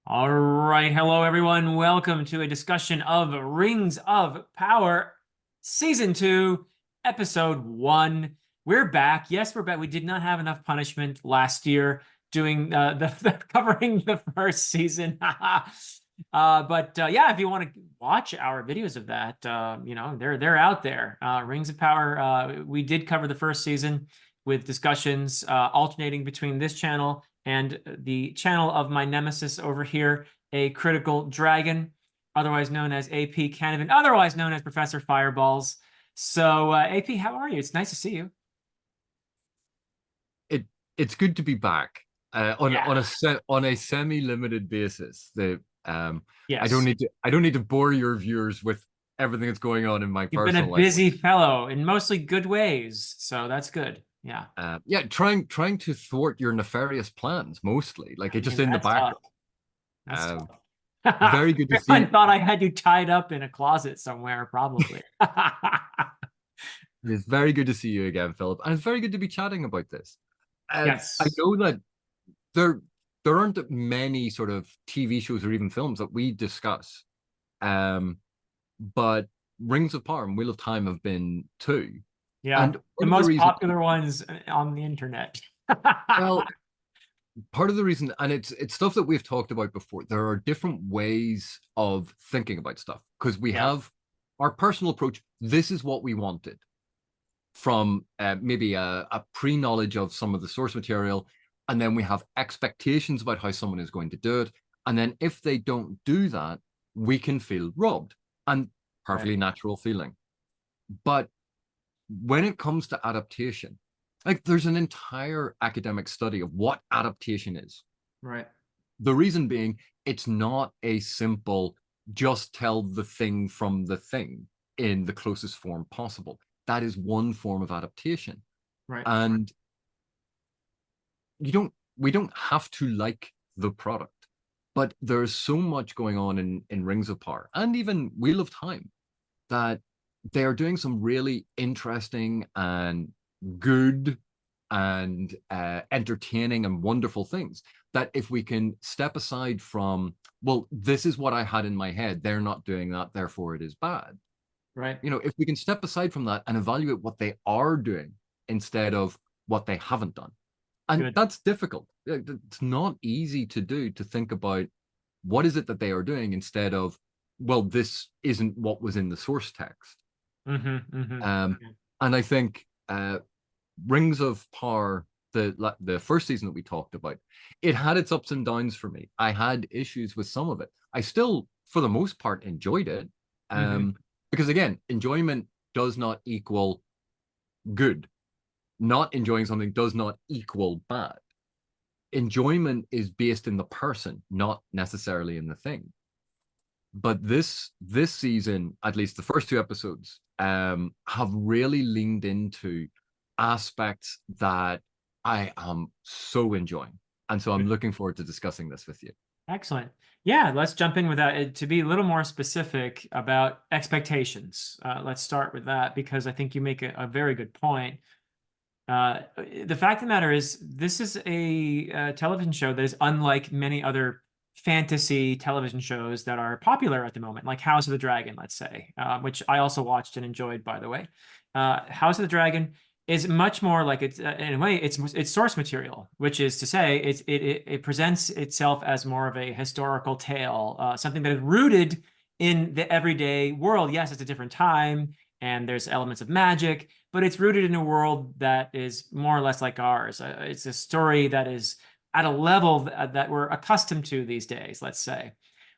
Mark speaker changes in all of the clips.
Speaker 1: All right. Hello, everyone. Welcome to a discussion of Rings of Power, Season 2, Episode 1. We're back. Yes, we're back. We did not have enough punishment last year doing covering the first season. But yeah, if you want to watch our videos of that, they're out there. Rings of Power, we did cover the first season with discussions alternating between this channel and the channel of my nemesis over here, a critical dragon, otherwise known as AP Canavan, otherwise known as Professor Fireballs. So, AP, how are you? It's nice to see you.
Speaker 2: It's good to be back
Speaker 1: Yeah.
Speaker 2: on a semi-limited basis.
Speaker 1: Yes.
Speaker 2: I don't need to bore your viewers with everything that's going on in my
Speaker 1: You've been a
Speaker 2: personal life.
Speaker 1: busy fellow in mostly good ways, so that's good. Yeah.
Speaker 2: Yeah, trying to thwart your nefarious plans mostly, like
Speaker 1: I
Speaker 2: it's just
Speaker 1: mean,
Speaker 2: in the
Speaker 1: that's tough.
Speaker 2: background.
Speaker 1: That's
Speaker 2: Uh,
Speaker 1: tough.
Speaker 2: Very good to
Speaker 1: I
Speaker 2: see.
Speaker 1: thought I had you tied up in a closet somewhere, probably.
Speaker 2: It's very good to see you again, Philip, and it's very good to be chatting about this. I
Speaker 1: Yes.
Speaker 2: know that there there aren't many sort of TV shows or even films that we discuss. Um, but Rings of Power and Wheel of Time have been two.
Speaker 1: Yeah.
Speaker 2: And
Speaker 1: The
Speaker 2: part of the
Speaker 1: most
Speaker 2: reason,
Speaker 1: popular ones on the internet.
Speaker 2: well, part of the reason, and it's stuff that we've talked about before, there are different ways of thinking about stuff because we
Speaker 1: Yeah.
Speaker 2: have our personal approach. This is what we wanted from maybe a pre-knowledge of some of the source material. And then we have expectations about how someone is going to do it. And then if they don't do that, we can feel robbed and
Speaker 1: Right.
Speaker 2: perfectly natural feeling. But when it comes to adaptation, like there's an entire academic study of what adaptation is.
Speaker 1: Right.
Speaker 2: The reason being, it's not a simple just tell the thing from the thing in the closest form possible. That is one form of adaptation.
Speaker 1: Right.
Speaker 2: And we don't have to like the product, but there's so much going on in Rings of Power and even Wheel of Time that they are doing some really interesting and good and entertaining and wonderful things that if we can step aside from, well, this is what I had in my head, they're not doing that, therefore it is bad.
Speaker 1: Right.
Speaker 2: If we can step aside from that and evaluate what they are doing instead of what they haven't done. And
Speaker 1: Good.
Speaker 2: that's difficult. It's not easy to do, to think about what is it that they are doing instead of, well, this isn't what was in the source text.
Speaker 1: Mm-hmm. Mm-hmm.
Speaker 2: Um, and I think Rings of Power, the first season that we talked about, it had its ups and downs for me. I had issues with some of it. I still, for the most part, enjoyed it.
Speaker 1: Mm-hmm.
Speaker 2: Because again, enjoyment does not equal good. Not enjoying something does not equal bad. Enjoyment is based in the person, not necessarily in the thing. But this season, at least the first two episodes, have really leaned into aspects that I am so enjoying. And so I'm
Speaker 1: Good.
Speaker 2: looking forward to discussing this with you.
Speaker 1: Excellent. Yeah, let's jump in with that. To be a little more specific about expectations, let's start with that because I think you make a very good point. The fact of the matter is, this is a television show that is unlike many other fantasy television shows that are popular at the moment, like House of the Dragon, let's say, which I also watched and enjoyed, by the way. House of the Dragon is much more like it's in a way it's source material, which is to say it presents itself as more of a historical tale, something that is rooted in the everyday world. Yes, it's a different time, and there's elements of magic, but it's rooted in a world that is more or less like ours. It's a story that is at a level that we're accustomed to these days, let's say.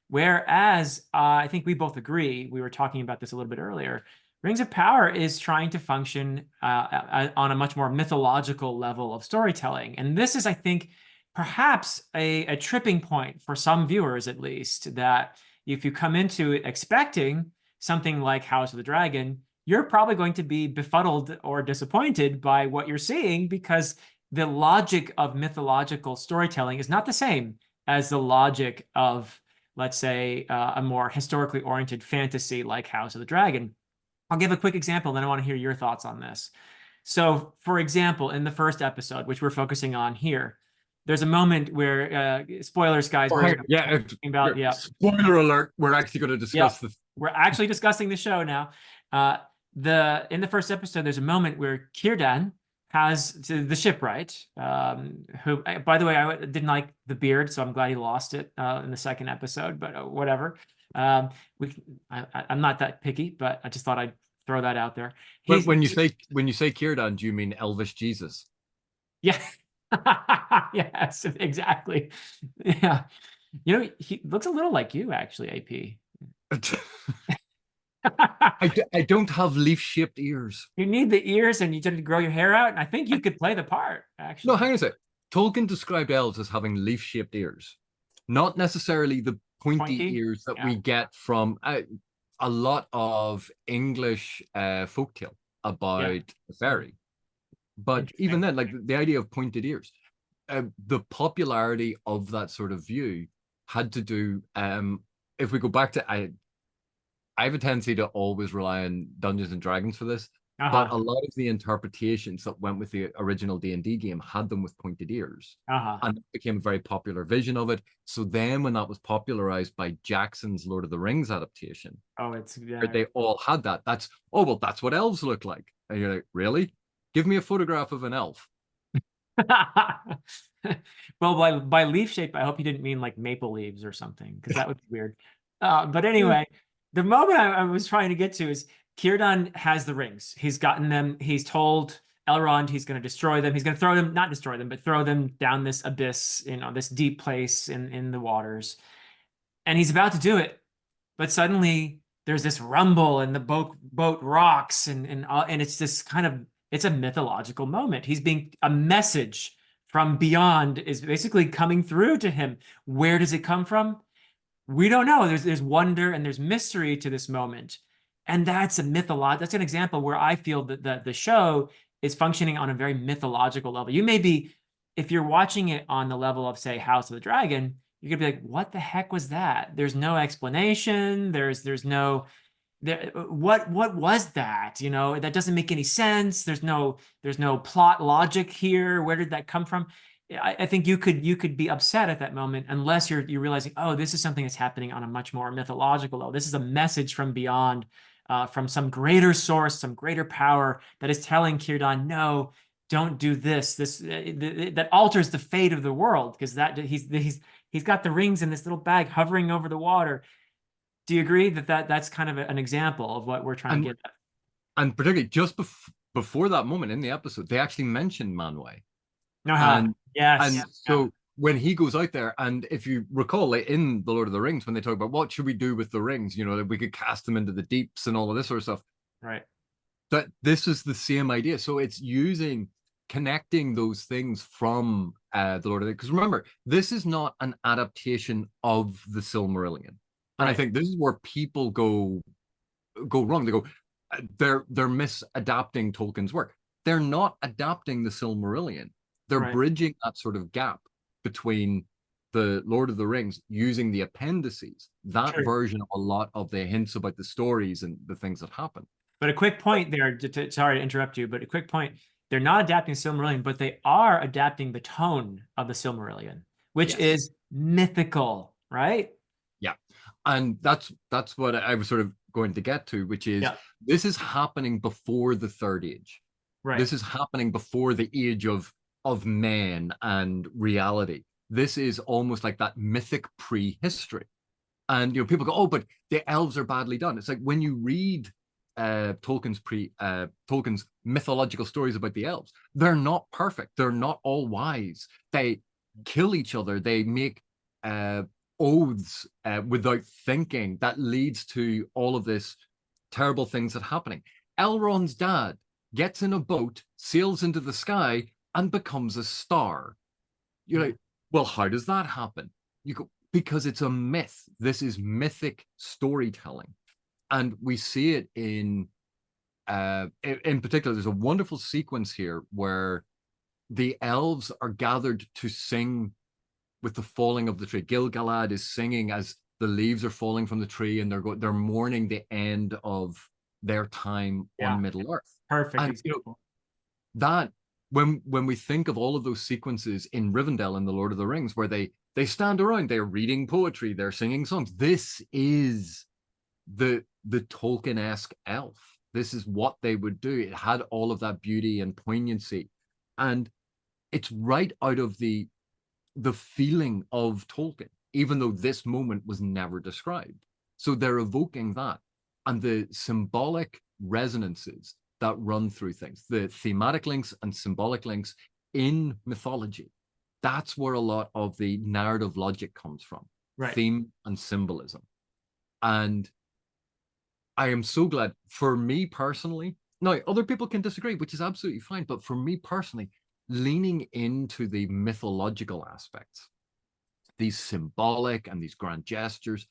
Speaker 1: Whereas I think we both agree, we were talking about this a little bit earlier, Rings of Power is trying to function on a much more mythological level of storytelling. And this is, I think, perhaps a tripping point for some viewers, at least, that if you come into it expecting something like House of the Dragon, you're probably going to be befuddled or disappointed by what you're seeing because the logic of mythological storytelling is not the same as the logic of, let's say, a more historically oriented fantasy like House of the Dragon. I'll give a quick example, then I want to hear your thoughts on this. So, for example, in the first episode, which we're focusing on here, there's a moment where spoilers, guys.
Speaker 2: Oh,
Speaker 1: We're
Speaker 2: hang
Speaker 1: talking
Speaker 2: on. Yeah,
Speaker 1: about yeah,
Speaker 2: spoiler alert. We're actually going to
Speaker 1: yeah.
Speaker 2: discuss the.
Speaker 1: We're actually discussing the show now. Uh, the in the first episode, there's a moment where Círdan has the shipwright. Who, by the way, I didn't like the beard, so I'm glad he lost it in the second episode. But whatever. Um, we, I'm not that picky, but I just thought I'd throw that out there.
Speaker 2: When,
Speaker 1: He's
Speaker 2: when you say when you say Círdan, do you mean Elvish Jesus?
Speaker 1: yeah, yes, exactly. Yeah, he looks a little like you, actually, AP.
Speaker 2: I don't have leaf-shaped ears.
Speaker 1: You need the ears and you didn't grow your hair out. And I think you could play the part,
Speaker 2: No,
Speaker 1: actually.
Speaker 2: hang on a sec. Tolkien described elves as having leaf-shaped ears, not necessarily the pointy
Speaker 1: Pointy.
Speaker 2: ears that
Speaker 1: Yeah.
Speaker 2: we get from a lot of English folktale
Speaker 1: Yeah.
Speaker 2: about the fairy. But even
Speaker 1: Interesting.
Speaker 2: then, like the idea of pointed ears, the popularity of that sort of view had to do. If we go back to, I have a tendency to always rely on Dungeons and Dragons for this, but
Speaker 1: Uh-huh.
Speaker 2: a lot of the interpretations that went with the original D&D game had them with pointed ears.
Speaker 1: Uh-huh.
Speaker 2: And it became a very popular vision of it. So then when that was popularized by Jackson's Lord of the Rings adaptation,
Speaker 1: Oh, it's
Speaker 2: where
Speaker 1: yeah.
Speaker 2: they all had that, that's, oh, well, that's what elves look like. And you're like, really? Give me a photograph of an elf.
Speaker 1: Well, by leaf shape, I hope you didn't mean like maple leaves or something, because that would be weird. But
Speaker 2: Yeah.
Speaker 1: anyway, the moment I was trying to get to is Círdan has the rings. He's gotten them. He's told Elrond he's going to destroy them. He's going to throw them, not destroy them, but throw them down this abyss, this deep place in the waters. And he's about to do it, but suddenly there's this rumble and the boat rocks and it's this kind of it's a mythological moment. He's being a message from beyond is basically coming through to him. Where does it come from? We don't know. There's wonder and there's mystery to this moment. And that's an example where I feel that the show is functioning on a very mythological level. You may be, if you're watching it on the level of, say, House of the Dragon, you're gonna be like, what the heck was that? There's no explanation. There's no what was that? That doesn't make any sense. There's no plot logic here. Where did that come from? I think you could be upset at that moment unless you're realizing, oh, this is something that's happening on a much more mythological level. This is a message from beyond, from some greater source, some greater power that is telling Círdan, no, don't do this. That alters the fate of the world because that he's got the rings in this little bag hovering over the water. Do you agree that's kind of an example of what we're trying to
Speaker 2: And
Speaker 1: get at?
Speaker 2: and particularly just before that moment in the episode, they actually mentioned Manwë.
Speaker 1: Uh-huh.
Speaker 2: And
Speaker 1: Yes.
Speaker 2: and so when he goes out there, and if you recall, like in the Lord of the Rings, when they talk about what should we do with the rings, that we could cast them into the deeps and all of this sort of stuff,
Speaker 1: Right.
Speaker 2: that this is the same idea. So it's using connecting those things from the Lord of the because remember, this is not an adaptation of the Silmarillion. And I
Speaker 1: Right.
Speaker 2: think this is where people go wrong. They go, they're misadapting Tolkien's work. They're not adapting the Silmarillion. They're
Speaker 1: Right.
Speaker 2: bridging that sort of gap between the Lord of the Rings using the appendices, that
Speaker 1: True.
Speaker 2: version of a lot of the hints about the stories and the things that happen.
Speaker 1: But a quick point there, sorry to interrupt you, but a quick point. They're not adapting Silmarillion, but they are adapting the tone of the Silmarillion, which
Speaker 2: Yes.
Speaker 1: is mythical, right?
Speaker 2: Yeah. And that's what I was sort of going to get to, which is
Speaker 1: Yeah.
Speaker 2: this is happening before the third age.
Speaker 1: Right.
Speaker 2: This is happening before the age of men and reality. This is almost like that mythic prehistory. And people go, oh, but the elves are badly done. It's like when you read Tolkien's mythological stories about the elves, they're not perfect. They're not all wise. They kill each other. They make uh, oaths without thinking. That leads to all of this terrible things that are happening. Elrond's dad gets in a boat, sails into the sky, and becomes a star. You're
Speaker 1: Yeah.
Speaker 2: like, well, how does that happen? You go, because it's a myth. This is mythic storytelling. And we see it in particular, there's a wonderful sequence here where the elves are gathered to sing with the falling of the tree. Gil-galad is singing as the leaves are falling from the tree, and they're mourning the end of their time
Speaker 1: Yeah.
Speaker 2: on Middle Earth.
Speaker 1: Perfect
Speaker 2: And
Speaker 1: example.
Speaker 2: that when we think of all of those sequences in Rivendell in the Lord of the Rings, where they stand around, they're reading poetry, they're singing songs. This is the Tolkien-esque elf. This is what they would do. It had all of that beauty and poignancy, and it's right out of the feeling of Tolkien, even though this moment was never described. So they're evoking that, and the symbolic resonances that run through things, the thematic links and symbolic links in mythology. That's where a lot of the narrative logic comes from,
Speaker 1: Right.
Speaker 2: theme and symbolism. And I am so glad, for me personally, now other people can disagree, which is absolutely fine, but for me personally, leaning into the mythological aspects, these symbolic and these grand gestures,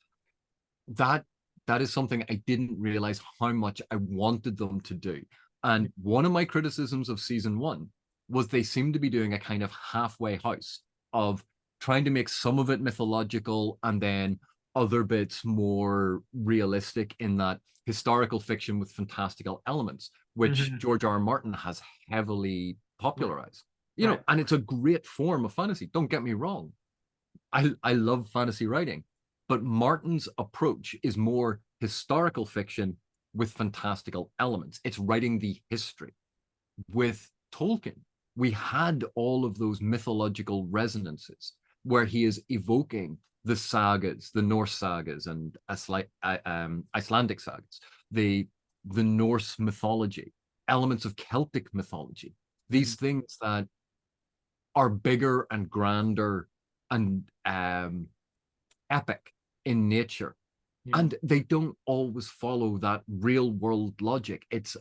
Speaker 2: that that is something I didn't realize how much I wanted them to do. And one of my criticisms of season one was they seemed to be doing a kind of halfway house of trying to make some of it mythological and then other bits more realistic, in that historical fiction with fantastical elements, which
Speaker 1: Hmm.
Speaker 2: George R. R. Martin has heavily
Speaker 1: Right.
Speaker 2: popularized.
Speaker 1: Right.
Speaker 2: And it's a great form of fantasy. Don't get me wrong. I love fantasy writing, but Martin's approach is more historical fiction with fantastical elements. It's writing the history. With Tolkien, we had all of those mythological resonances where he is evoking the sagas, the Norse sagas and Icelandic sagas, the Norse mythology, elements of Celtic mythology,
Speaker 1: Mhm.
Speaker 2: these things that are bigger and grander and epic in nature.
Speaker 1: Yeah.
Speaker 2: And they don't always follow that real world logic. It's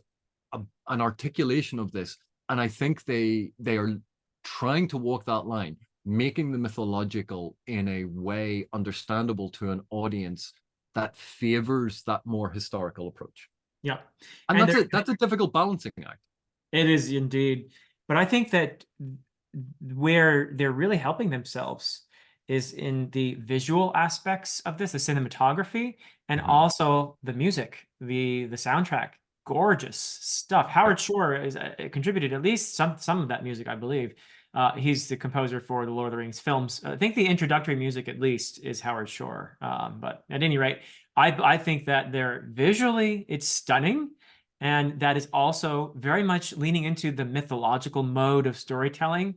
Speaker 2: an articulation of this. And I think they are trying to walk that line, making the mythological in a way understandable to an audience that favors that more historical approach.
Speaker 1: Yeah.
Speaker 2: And
Speaker 1: And there,
Speaker 2: that's a difficult balancing act.
Speaker 1: it is indeed. But I think that where they're really helping themselves is in the visual aspects of this, the cinematography, and
Speaker 2: Mhm.
Speaker 1: also the music, the soundtrack. Gorgeous stuff.
Speaker 2: Yeah.
Speaker 1: Howard Shore is contributed at least some of that music, I believe. He's the composer for the Lord of the Rings films. I think the introductory music, at least, is Howard Shore. But at any rate, I think that they're visually it's stunning, and that is also very much leaning into the mythological mode of storytelling,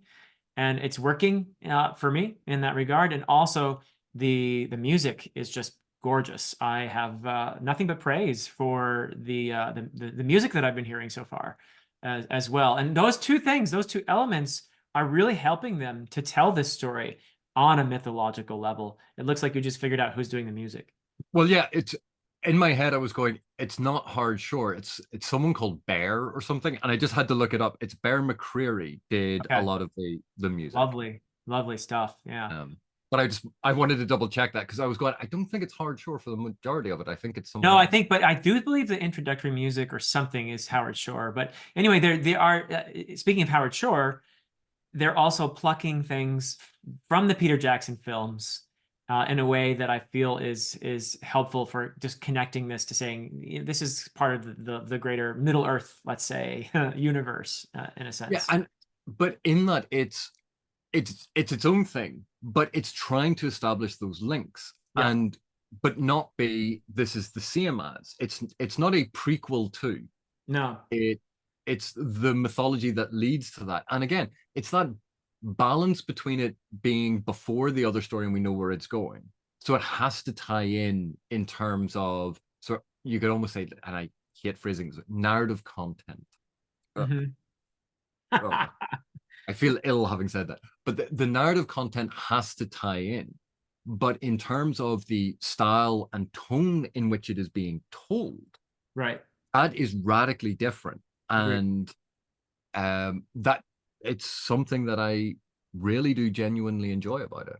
Speaker 1: and it's working for me in that regard. And also the music is just gorgeous. I have nothing but praise for the music that I've been hearing so far as well. And those two things, those two elements, are really helping them to tell this story on a mythological level. It looks like you just figured out who's doing the music.
Speaker 2: Well, yeah, it's in my head. I was going, it's not Hard Shore. It's someone called Bear or something, and I just had to look it up. It's Bear McCreary did a
Speaker 1: Okay,
Speaker 2: lot of the music.
Speaker 1: lovely, lovely stuff. Yeah.
Speaker 2: Um, but I wanted to double check that because I was going, I don't think it's Hard Shore for the majority of it. I think it's someone
Speaker 1: No, I
Speaker 2: else.
Speaker 1: think, but I do believe the introductory music or something is Howard Shore. But anyway, they are speaking of Howard Shore, they're also plucking things from the Peter Jackson films in a way that I feel is helpful for just connecting this to saying this is part of the greater Middle Earth, let's say, universe in a
Speaker 2: Yeah,
Speaker 1: sense.
Speaker 2: and but in that it's its own thing, but it's trying to establish those links,
Speaker 1: Yeah.
Speaker 2: and but not be this is the same as. It's not a prequel to
Speaker 1: No.
Speaker 2: it. It's the mythology that leads to that. And again, it's that balance between it being before the other story and we know where it's going. So it has to tie in terms of, so you could almost say, and I hate phrasing, narrative content. Uh,
Speaker 1: Hmm.
Speaker 2: oh, I feel ill having said that. But the narrative content has to tie in. But in terms of the style and tone in which it is being told,
Speaker 1: Right.
Speaker 2: that is radically different.
Speaker 1: Agreed.
Speaker 2: And that it's something that I really do genuinely enjoy about it.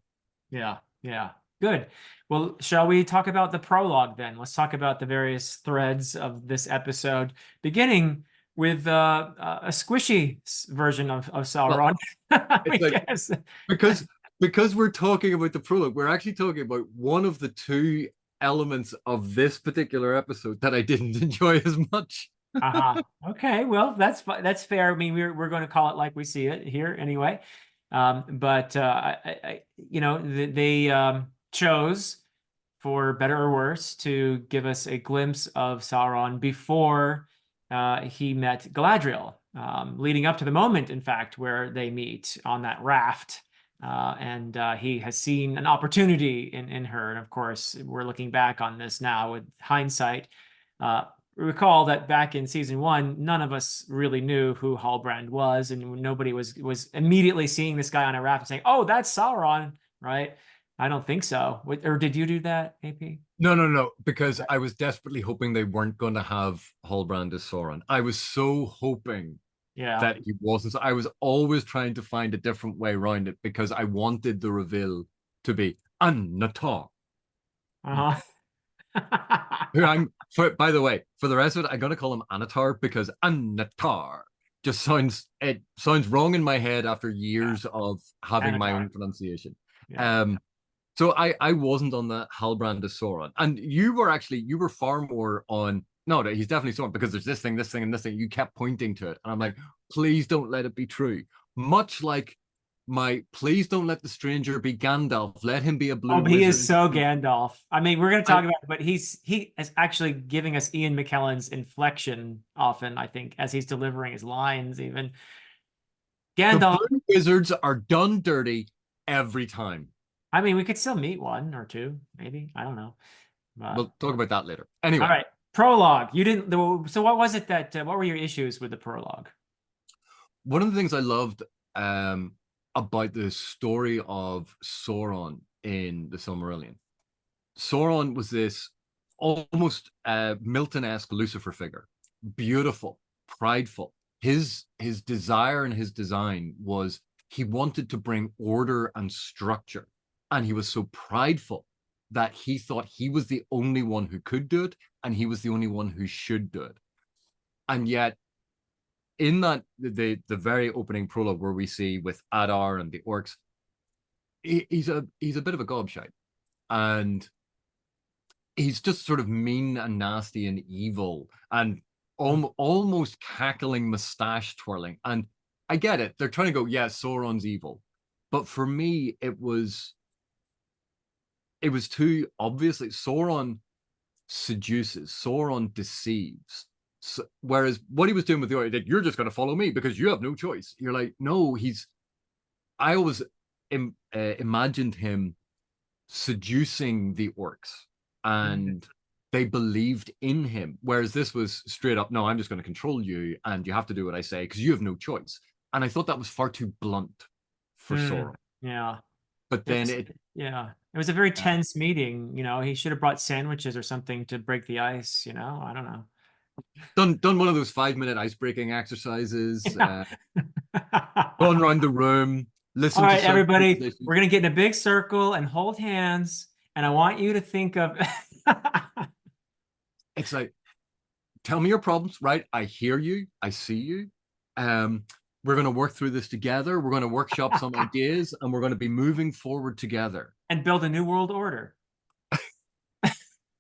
Speaker 1: Yeah, yeah. Good. Well, shall we talk about the prologue then? Let's talk about the various threads of this episode, beginning with a squishy version of
Speaker 2: Well,
Speaker 1: Sauron, I
Speaker 2: it's like
Speaker 1: guess.
Speaker 2: because because we're talking about the prologue, we're actually talking about one of the two elements of this particular episode that I didn't enjoy as much.
Speaker 1: Uh-huh. Okay, well, that's fair. I mean, we're going to call it like we see it here anyway. But they chose, for better or worse, to give us a glimpse of Sauron before he met Galadriel, leading up to the moment, in fact, where they meet on that raft. And he has seen an opportunity in her. And of course, we're looking back on this now with hindsight. Uh, Recall that back in season one, none of us really knew who Halbrand was, and nobody was immediately seeing this guy on a raft and saying, "Oh, that's Sauron," right? I don't think so. Or did you do that, AP?
Speaker 2: No, no, no, because I was desperately hoping they weren't going to have Halbrand as Sauron. I was so hoping
Speaker 1: Yeah.
Speaker 2: that he wasn't. I was always trying to find a different way around it because I wanted the reveal to be Annatar,
Speaker 1: Uh-huh.
Speaker 2: who I'm for. By the way, for the rest of it, I'm gonna call him Anatar because Annatar just sounds wrong in my head after
Speaker 1: Yeah.
Speaker 2: years of having my
Speaker 1: Anatar.
Speaker 2: own pronunciation.
Speaker 1: Yeah.
Speaker 2: Um, so I wasn't on the Halbrand as Sauron, and you were far more on. No, he's definitely Sauron because there's this thing, and this thing. You kept pointing to it, and I'm like, please don't let it be true. Much like my please don't let the stranger be Gandalf. Let him be a
Speaker 1: Oh,
Speaker 2: blue
Speaker 1: but he is
Speaker 2: wizard.
Speaker 1: so Gandalf. I mean, we're going to
Speaker 2: I
Speaker 1: talk about it, but he is actually giving us Ian McKellen's inflection often, I think, as he's delivering his lines even.
Speaker 2: the
Speaker 1: Gandalf.
Speaker 2: blue wizards are done dirty every time.
Speaker 1: I mean, we could still meet one or two, maybe. I don't know. But
Speaker 2: We'll talk about that later.
Speaker 1: all
Speaker 2: Anyway,
Speaker 1: right, prologue. You didn't. So what was it that? What were your issues with the prologue?
Speaker 2: one of the things I loved um, about the story of Sauron in the Silmarillion, Sauron was this almost Milton-esque Lucifer figure, beautiful, prideful. His desire and his design was he wanted to bring order and structure, and he was so prideful that he thought he was the only one who could do it, and he was the only one who should do it. And yet, in that the very opening prologue where we see with Adar and the orcs, he's a bit of a gobshite, and he's just sort of mean and nasty and evil and almost cackling, mustache twirling. And I get it; they're trying to go, yeah, Sauron's evil, but for me, it was too obviously Sauron seduces, Sauron deceives. So, whereas what he was doing with the orc, like, you're just going to follow me because you have no choice. You're like, no, he's. I always imagined him seducing the orcs, and they believed in him. Whereas this was straight up, no, I'm just going to control you, and you have to do what I say because you have no choice. And I thought that was far too blunt for
Speaker 1: Hmm.
Speaker 2: Sauron.
Speaker 1: Yeah.
Speaker 2: But
Speaker 1: It
Speaker 2: then
Speaker 1: was,
Speaker 2: it
Speaker 1: yeah. It was a very
Speaker 2: uh,
Speaker 1: tense meeting. He should have brought sandwiches or something to break the ice. I don't know.
Speaker 2: done one of those 5 minute ice breaking exercises.
Speaker 1: Yeah.
Speaker 2: Gone around the room,
Speaker 1: All
Speaker 2: listen to
Speaker 1: right,
Speaker 2: certain
Speaker 1: everybody,
Speaker 2: people's
Speaker 1: we're
Speaker 2: issues.
Speaker 1: gonna get in a big circle and hold hands, and I want you to think of
Speaker 2: It's like, tell me your problems, right? I hear you, I see you. Um, we're going to work through this together. We're going to workshop some ideas, and we're going to be moving forward together.
Speaker 1: and build a new world order.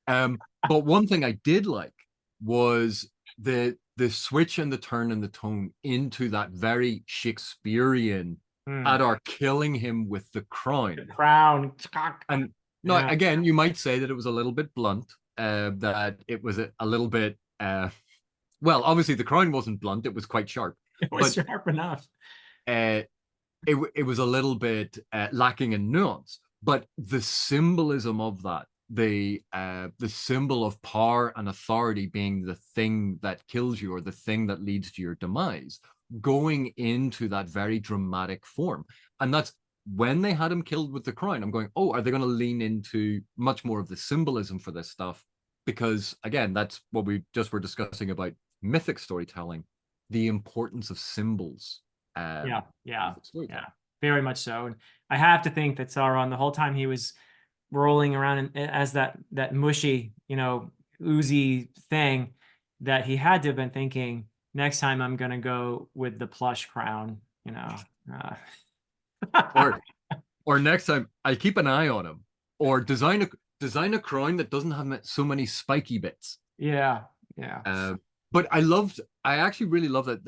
Speaker 2: But one thing I did like was the switch and the turn and the tone into that very Shakespearean
Speaker 1: Hmm.
Speaker 2: Adar killing him with the
Speaker 1: The
Speaker 2: crown.
Speaker 1: crown.
Speaker 2: And no,
Speaker 1: Yeah,
Speaker 2: again, you might say that it was a little bit blunt, that it was a little bit well, obviously the crown wasn't blunt, it was quite sharp.
Speaker 1: it was
Speaker 2: But
Speaker 1: sharp enough.
Speaker 2: uh, it was a little bit lacking in nuance. But the symbolism of that, the symbol of power and authority being the thing that kills you or the thing that leads to your demise, going into that very dramatic form, and that's when they had him killed with the crown. I'm going, oh, are they going to lean into much more of the symbolism for this stuff? Because again, that's what we just were discussing about mythic storytelling, the importance of symbols
Speaker 1: Yeah,
Speaker 2: in
Speaker 1: yeah,
Speaker 2: mythic storytelling.
Speaker 1: yeah, very much so. And I have to think that Sauron, the whole time he was rolling around as that mushy, oozy thing, that he had to have been thinking, next time I'm gonna go with the plush crown.
Speaker 2: Or or next time I keep an eye on him, or design a crown that doesn't have so many spiky bits.
Speaker 1: Yeah, yeah.
Speaker 2: Uh, But I actually really love that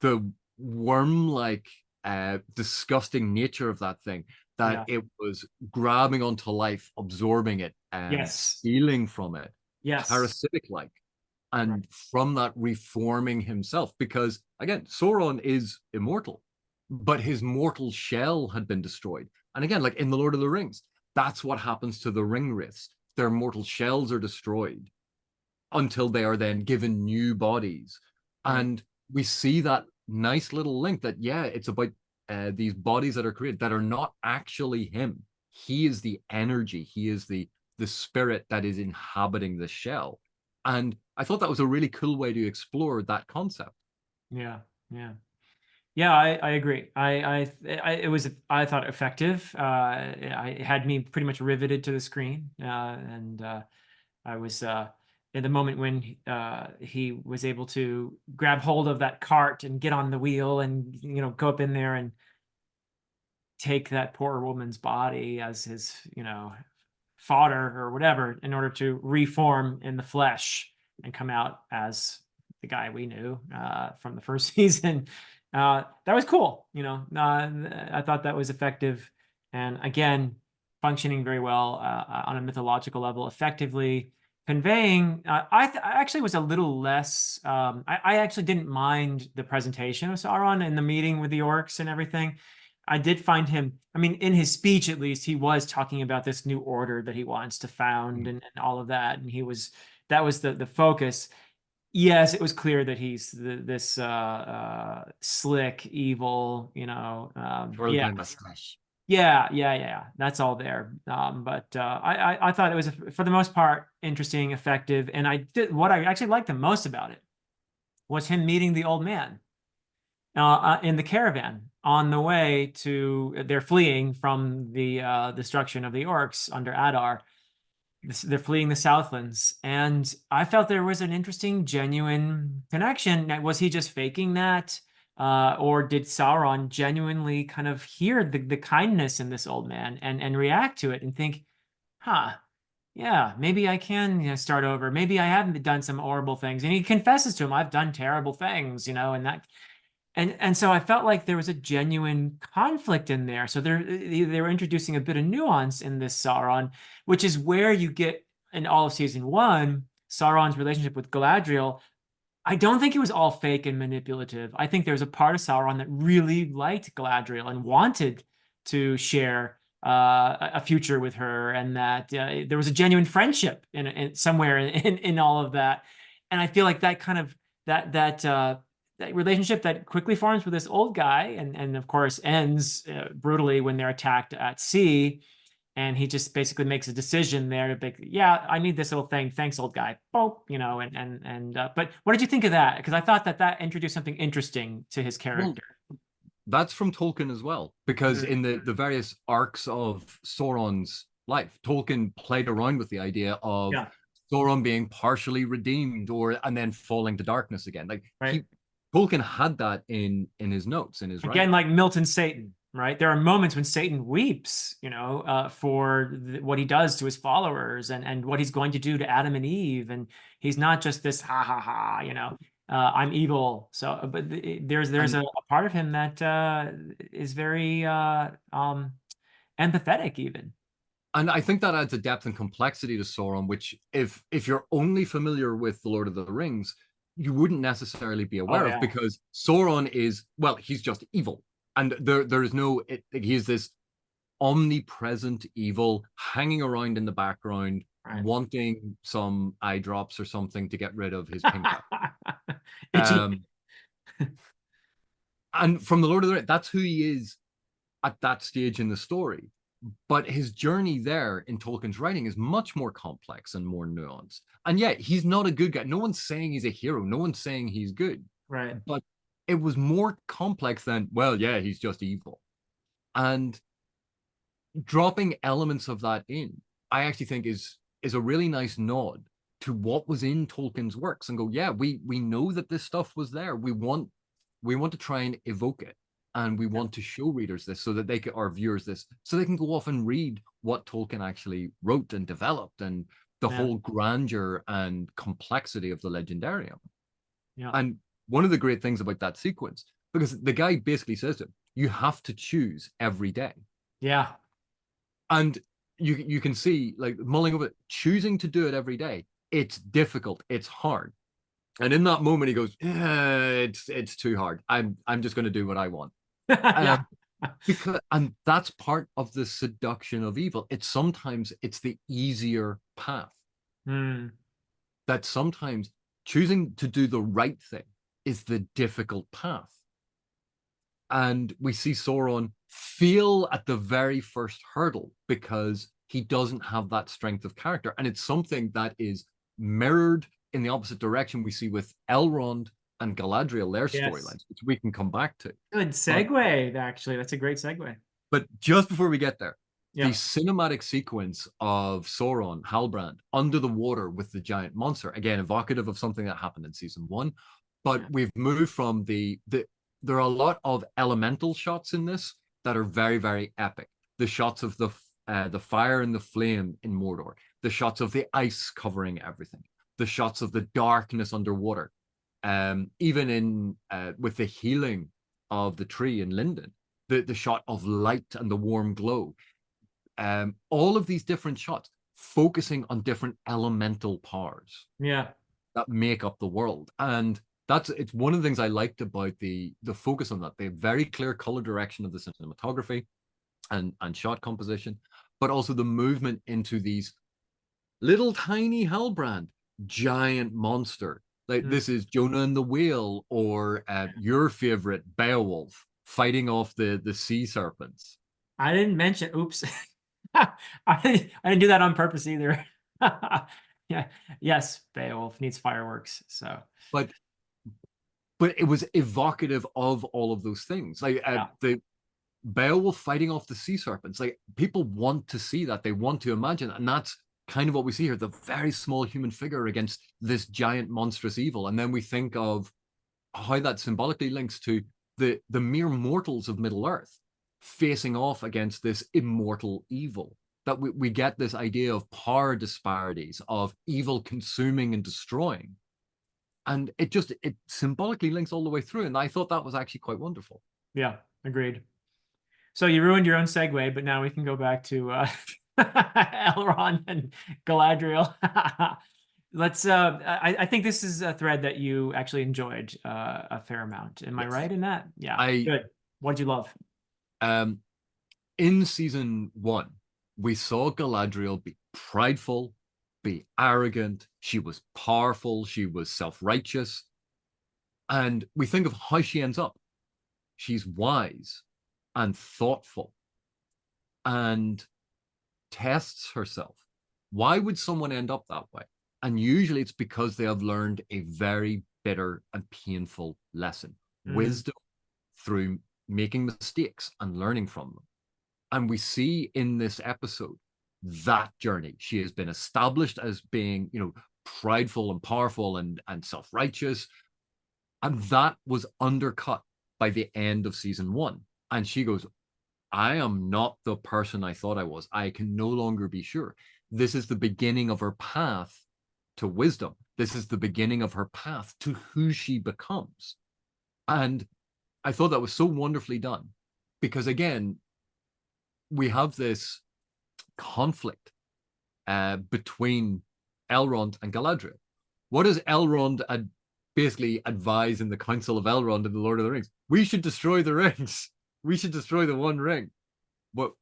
Speaker 2: the worm-like disgusting nature of that thing, that
Speaker 1: Yeah.
Speaker 2: it was grabbing onto life, absorbing it,
Speaker 1: Yes.
Speaker 2: stealing from it,
Speaker 1: Yes.
Speaker 2: parasitic like,
Speaker 1: Right.
Speaker 2: and from that reforming himself. Because again, Sauron is immortal, but his mortal shell had been destroyed. And again, like in the Lord of the Rings, that's what happens to the ring wraiths. Their mortal shells are destroyed until they are then given new bodies.
Speaker 1: Right.
Speaker 2: And we see that nice little link that, yeah, it's about these bodies that are created that are not actually him. He is the energy, he is the spirit that is inhabiting the shell. And I thought that was a really cool way to explore that concept.
Speaker 1: Yeah. Yeah. Yeah, I agree. It was, I thought, effective. It had me pretty much riveted to the screen, and I was in the moment when he was able to grab hold of that cart and get on the wheel and go up in there and take that poor woman's body as his fodder or whatever in order to reform in the flesh and come out as the guy we knew from the first season. That was cool. I thought that was effective. And again, functioning very well on a mythological level, effectively conveying. I actually was a little less. I actually didn't mind the presentation of Sauron in the meeting with the orcs and everything. I did find him, I mean, in his speech at least, he was talking about this new order that he wants to found and all of that. And that was the focus. Yes, it was clear that he's this slick, evil,
Speaker 2: Twirl
Speaker 1: yeah,
Speaker 2: my mustache.
Speaker 1: yeah. That's all there. But I thought it was, for the most part, interesting, effective. And what I actually liked the most about it was him meeting the old man in the caravan on the way to. They're fleeing from the destruction of the orcs under Adar. They're fleeing the Southlands, and I felt there was an interesting, genuine connection. Now, was he just faking that, or did Sauron genuinely kind of hear the kindness in this old man and react to it and think, "Huh, yeah, maybe I can, start over. Maybe I haven't done some horrible things." And he confesses to him, "I've done terrible things," and that and so I felt like there was a genuine conflict in there. So they were introducing a bit of nuance in this Sauron, which is where you get in all of season one, Sauron's relationship with Galadriel. I don't think it was all fake and manipulative. I think there was a part of Sauron that really liked Galadriel and wanted to share a future with her, and that there was a genuine friendship in somewhere in all of that. And I feel like that kind of that relationship that quickly forms with this old guy, and of course ends brutally when they're attacked at sea, and he just basically makes a decision there to be, yeah, I need this little thing. Thanks, old guy. Boop, but what did you think of that? Because I thought that introduced something interesting to his
Speaker 2: Well,
Speaker 1: character.
Speaker 2: that's from Tolkien as well, because
Speaker 1: Mm.
Speaker 2: in the various arcs of Sauron's life, Tolkien played around with the idea of
Speaker 1: Yeah,
Speaker 2: Sauron being partially redeemed or and then falling to darkness again. Like
Speaker 1: right.
Speaker 2: Tolkien had that in his notes, in his
Speaker 1: Again,
Speaker 2: writing.
Speaker 1: like Milton Satan, right? There are moments when Satan weeps, for what he does to his followers and what he's going to do to Adam and Eve. And he's not just this ha ha ha, I'm evil. So, but there's
Speaker 2: And
Speaker 1: a part of him that is very empathetic, even.
Speaker 2: and I think that adds a depth and complexity to Sauron, which if you're only familiar with the Lord of the Rings, you wouldn't necessarily be
Speaker 1: Oh
Speaker 2: aware of,
Speaker 1: yeah,
Speaker 2: because Sauron is, well, he's just evil. And there is no he's this omnipresent evil hanging around in the background,
Speaker 1: right.
Speaker 2: wanting some eye drops or something to get rid of his pink eye.
Speaker 1: Itchy.
Speaker 2: Um, and from the Lord of the Rings, that's who he is at that stage in the story. But his journey there in Tolkien's writing is much more complex and more nuanced. And yet, he's not a good guy. No one's saying he's a hero. No one's saying he's good.
Speaker 1: Right.
Speaker 2: But it was more complex than, well, yeah, he's just evil. And dropping elements of that in, I actually think is a really nice nod to what was in Tolkien's works, and go, yeah, we know that this stuff was there. We want to try and evoke it, and we want to show readers this so that or viewers this, so they can go off and read what Tolkien actually wrote and developed, and the
Speaker 1: Yeah.
Speaker 2: whole grandeur and complexity of the legendarium.
Speaker 1: Yeah.
Speaker 2: And one of the great things about that sequence, because the guy basically says to him, you have to choose every day.
Speaker 1: Yeah.
Speaker 2: And you can see, like, mulling over it, choosing to do it every day, it's difficult, it's hard. And in that moment he goes, it's too hard. I'm just going to do what I want.
Speaker 1: Yeah.
Speaker 2: um because, and that's part of the seduction of evil. It's sometimes it's the easier path,
Speaker 1: Hmm.
Speaker 2: that sometimes choosing to do the right thing is the difficult path. And we see Sauron fail at the very first hurdle because he doesn't have that strength of character. And it's something that is mirrored in the opposite direction we see with Elrond and Galadriel, their
Speaker 1: Yes.
Speaker 2: storylines, which we can come back to.
Speaker 1: Good
Speaker 2: But
Speaker 1: segue, actually. That's a great segue.
Speaker 2: but just before we get there, the
Speaker 1: Yeah.
Speaker 2: cinematic sequence of Sauron, Halbrand, under the water with the giant monster, again, evocative of something that happened in season one. But
Speaker 1: Yeah.
Speaker 2: we've moved from there are a lot of elemental shots in this that are very, very epic. The shots of the fire and the flame in Mordor, the shots of the ice covering everything, the shots of the darkness underwater, even in with the healing of the tree in Linden, the shot of light and the warm glow, all of these different shots focusing on different elemental powers
Speaker 1: Yeah.
Speaker 2: that make up the world. And it's one of the things I liked about the focus on that, the very clear color direction of the cinematography and shot composition, but also the movement into these little tiny Hellbrand, giant monster. Like,
Speaker 1: Mm.
Speaker 2: this is Jonah and the Whale, or your favorite Beowulf fighting off the sea serpents.
Speaker 1: I didn't mention, oops. I didn't do that on purpose either. Yeah. Yes, Beowulf needs fireworks. So,
Speaker 2: But it was evocative of all of those things. Like,
Speaker 1: yeah.
Speaker 2: the Beowulf fighting off the sea serpents. Like, people want to see that. They want to imagine, and that's kind of what we see here: the very small human figure against this giant monstrous evil. And then we think of how that symbolically links to the mere mortals of Middle Earth facing off against this immortal evil. That we get this idea of power disparities, of evil consuming and destroying. And it symbolically links all the way through. And I thought that was actually quite wonderful.
Speaker 1: Yeah. Agreed. So you ruined your own segue, but now we can go back to Elrond and Galadriel. Let's. I think this is a thread that you actually enjoyed a fair amount. Am I
Speaker 2: Yes.
Speaker 1: right in that? Yeah.
Speaker 2: I
Speaker 1: Good. What'd you love?
Speaker 2: um in season one, we saw Galadriel be prideful, be arrogant. She was powerful. She was self-righteous. And we think of how she ends up. She's wise and thoughtful and tests herself. Why would someone end up that way? And usually it's because they have learned a very bitter and painful lesson.
Speaker 1: Mm,
Speaker 2: Wisdom through making mistakes and learning from them. And we see in this episode that journey. She has been established as being, prideful and powerful and self-righteous. And that was undercut by the end of season one. And she goes, I am not the person I thought I was. I can no longer be sure. This is the beginning of her path to wisdom. This is the beginning of her path to who she becomes. And I thought that was so wonderfully done because, again, we have this conflict between Elrond and Galadriel. What does Elrond basically advise in the Council of Elrond in the Lord of the Rings? We should destroy the rings. We should destroy the One Ring.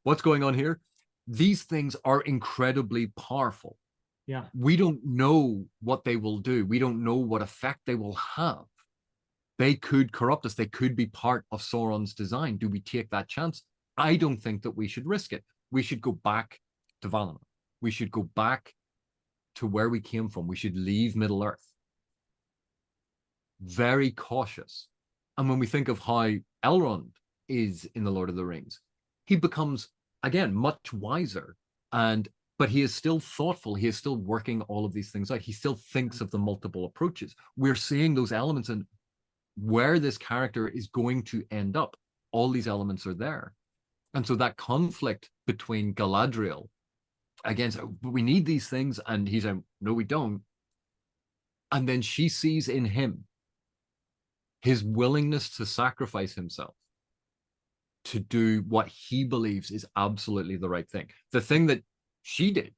Speaker 2: What's going on here? These things are incredibly powerful.
Speaker 1: yeah.
Speaker 2: We don't know what they will do. We don't know what effect they will have. They could corrupt us. They could be part of Sauron's design. Do we take that chance? I don't think that we should risk it. We should go back to Valinor. We should go back to where we came from. We should leave Middle Earth. Very cautious. And when we think of how Elrond is in the Lord of the Rings, he becomes, again, much wiser. But he is still thoughtful. He is still working all of these things out. He still thinks of the multiple approaches. We're seeing those elements in where this character is going to end up. All these elements are there. And so that conflict between Galadriel again, so we need these things, and he's like, no, we don't. And then she sees in him his willingness to sacrifice himself to do what he believes is absolutely the right thing. The thing that she did,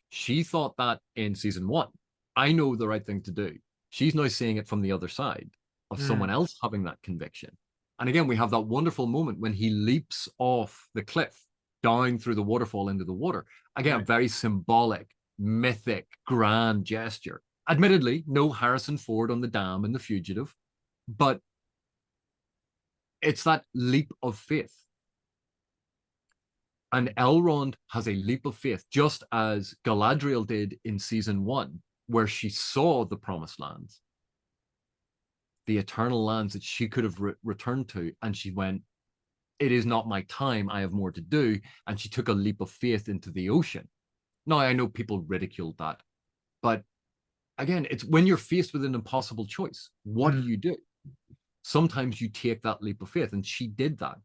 Speaker 2: she thought that in season one, I know the right thing to do. She's now seeing it from the other side of someone
Speaker 1: Mm,
Speaker 2: else having that conviction. And again, we have that wonderful moment when he leaps off the cliff down through the waterfall into the water. Again,
Speaker 1: right.
Speaker 2: very symbolic, mythic, grand gesture. Admittedly, no Harrison Ford on the dam in The Fugitive, but it's that leap of faith. And Elrond has a leap of faith, just as Galadriel did in season one, where she saw the promised lands, the eternal lands that she could have returned to. And she went, it is not my time. I have more to do. And she took a leap of faith into the ocean. Now, I know people ridiculed that, but again, it's when you're faced with an impossible choice, what
Speaker 1: Mm.
Speaker 2: do? Sometimes you take that leap of faith, and she did that.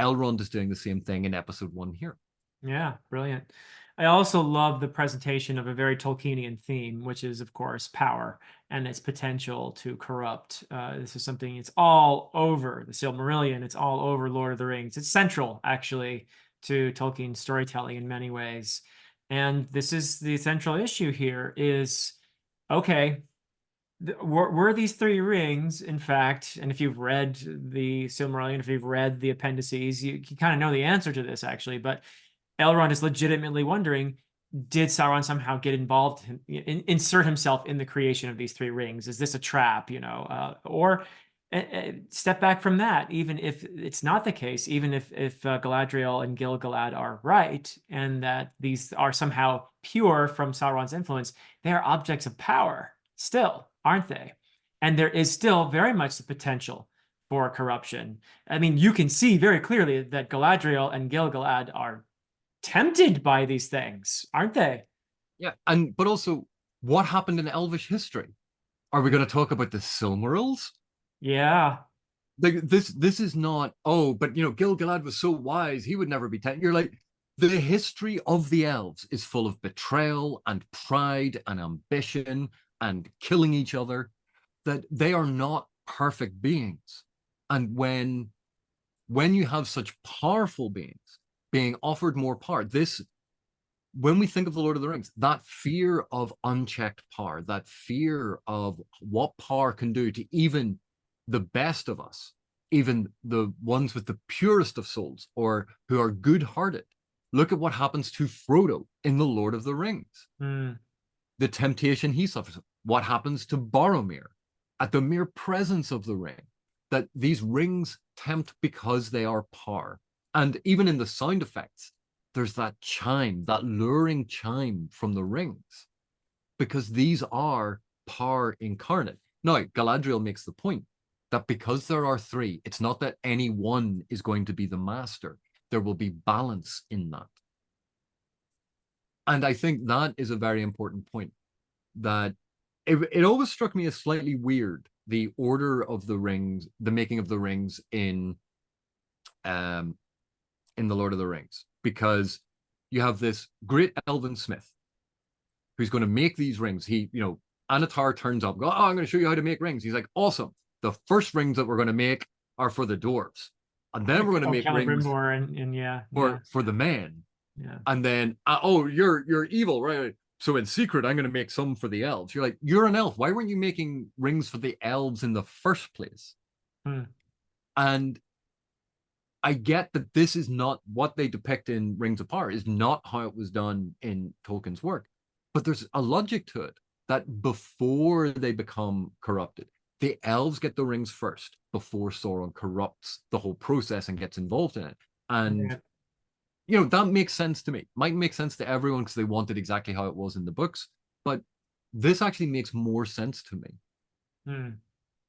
Speaker 2: Elrond is doing the same thing in episode one here.
Speaker 1: Yeah, brilliant. I also love the presentation of a very Tolkienian theme, which is, of course, power and its potential to corrupt. This is something, it's all over the Silmarillion, it's all over Lord of the Rings. It's central, actually, to Tolkien's storytelling in many ways. And this is the central issue here is, okay, were these three rings, in fact, and if you've read the Silmarillion, if you've read the appendices, you kind of know the answer to this, actually, but Elrond is legitimately wondering, did Sauron somehow get involved, insert himself in the creation of these three rings? Is this a trap, or step back from that, even if it's not the case, even if Galadriel and Gil-galad are right, and that these are somehow pure from Sauron's influence, they are objects of power still, aren't they? And there is still very much the potential for corruption. I mean, you can see very clearly that Galadriel and Gil-galad are tempted by these things, aren't they?
Speaker 2: Yeah, and but also, what happened in Elvish history? Are we going to talk about the Silmarils?
Speaker 1: Yeah.
Speaker 2: Like this is not. Oh, but Gil-galad was so wise; he would never be tempted. You're like, the history of the elves is full of betrayal and pride and ambition and killing each other. That they are not perfect beings, and when you have such powerful beings being offered more power, this when we think of the Lord of the Rings, that fear of unchecked power, that fear of what power can do to even the best of us, even the ones with the purest of souls or who are good hearted. Look at what happens to Frodo in the Lord of the Rings,
Speaker 1: Mm,
Speaker 2: the temptation he suffers, what happens to Boromir at the mere presence of the ring, that these rings tempt because they are power. And even in the sound effects, there's that chime, that luring chime from the rings, because these are power incarnate. Now, Galadriel makes the point that because there are three, it's not that any one is going to be the master. There will be balance in that. And I think that is a very important point, that it always struck me as slightly weird, the order of the rings, the making of the rings um in the Lord of the Rings, because you have this great elven smith who's going to make these rings. Anatar turns up, go, oh, I'm going to show you how to make rings. He's like, awesome. The first rings that we're going to make are for the dwarves, and then we're going to
Speaker 1: oh,
Speaker 2: make rings
Speaker 1: Celebrimbor and yeah, yeah,
Speaker 2: for the men,
Speaker 1: yeah.
Speaker 2: and then oh, you're evil, right? So in secret, I'm going to make some for the elves. You're like, you're an elf. Why weren't you making rings for the elves in the first place?
Speaker 1: Hmm.
Speaker 2: And I get that this is not what they depict in Rings of Power, is not how it was done in Tolkien's work. But there's a logic to it, that before they become corrupted, the elves get the rings first before Sauron corrupts the whole process and gets involved in it. And
Speaker 1: Yeah.
Speaker 2: that makes sense to me. Might make sense to everyone because they wanted exactly how it was in the books, but this actually makes more sense to me.
Speaker 1: Hmm.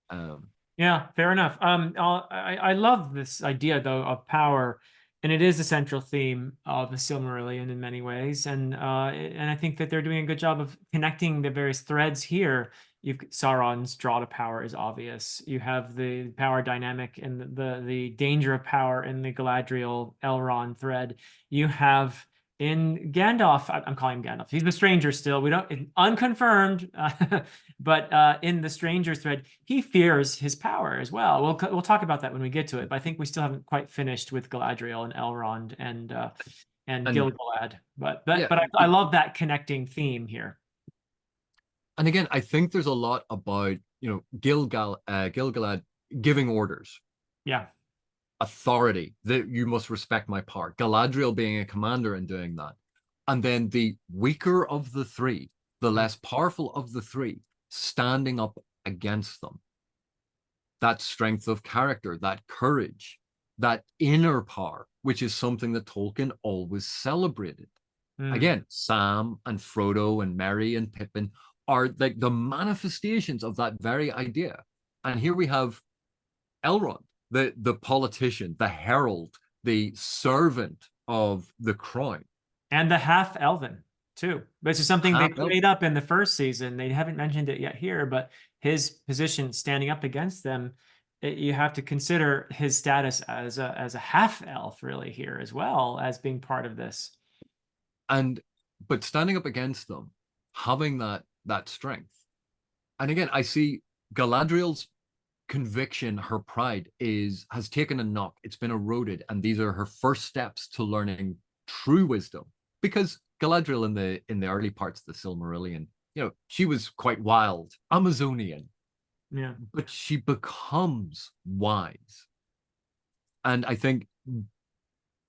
Speaker 2: Um,
Speaker 1: Yeah, fair enough. I love this idea though of power, and it is a central theme of the Silmarillion in many ways, and I think that they're doing a good job of connecting the various threads here. You've Sauron's draw to power is obvious. You have the power dynamic and the danger of power in the Galadriel Elrond thread. You have in Gandalf, I'm calling him Gandalf. He's the stranger still. We don't unconfirmed, but in the stranger thread, he fears his power as well. We'll talk about that when we get to it. But I think we still haven't quite finished with Galadriel and Elrond and
Speaker 2: And
Speaker 1: Gilgalad.
Speaker 2: yeah,
Speaker 1: But I love that connecting theme here.
Speaker 2: and again, I think there's a lot about Gilgalad giving orders,
Speaker 1: Yeah.
Speaker 2: authority, that you must respect my power. Galadriel being a commander and doing that, and then the weaker of the three, the less powerful of the three, standing up against them. That strength of character, that courage, that inner power, which is something that Tolkien always celebrated.
Speaker 1: Mm.
Speaker 2: Again, Sam and Frodo and Merry and Pippin are like the manifestations of that very idea. And here we have Elrond, the politician, the herald, the servant of the crown.
Speaker 1: And the half elven too, which is something they
Speaker 2: Half elf.
Speaker 1: played up in the first season. They haven't mentioned it yet here, but his position standing up against them, you have to consider his status as a half elf really here as well as being part of this.
Speaker 2: And but standing up against them, having that strength. And again, I see Galadriel's conviction, her pride has taken a knock. It's been eroded, and these are her first steps to learning true wisdom. Because Galadriel in the early parts of the Silmarillion, she was quite wild, Amazonian,
Speaker 1: Yeah.
Speaker 2: but she becomes wise. And I think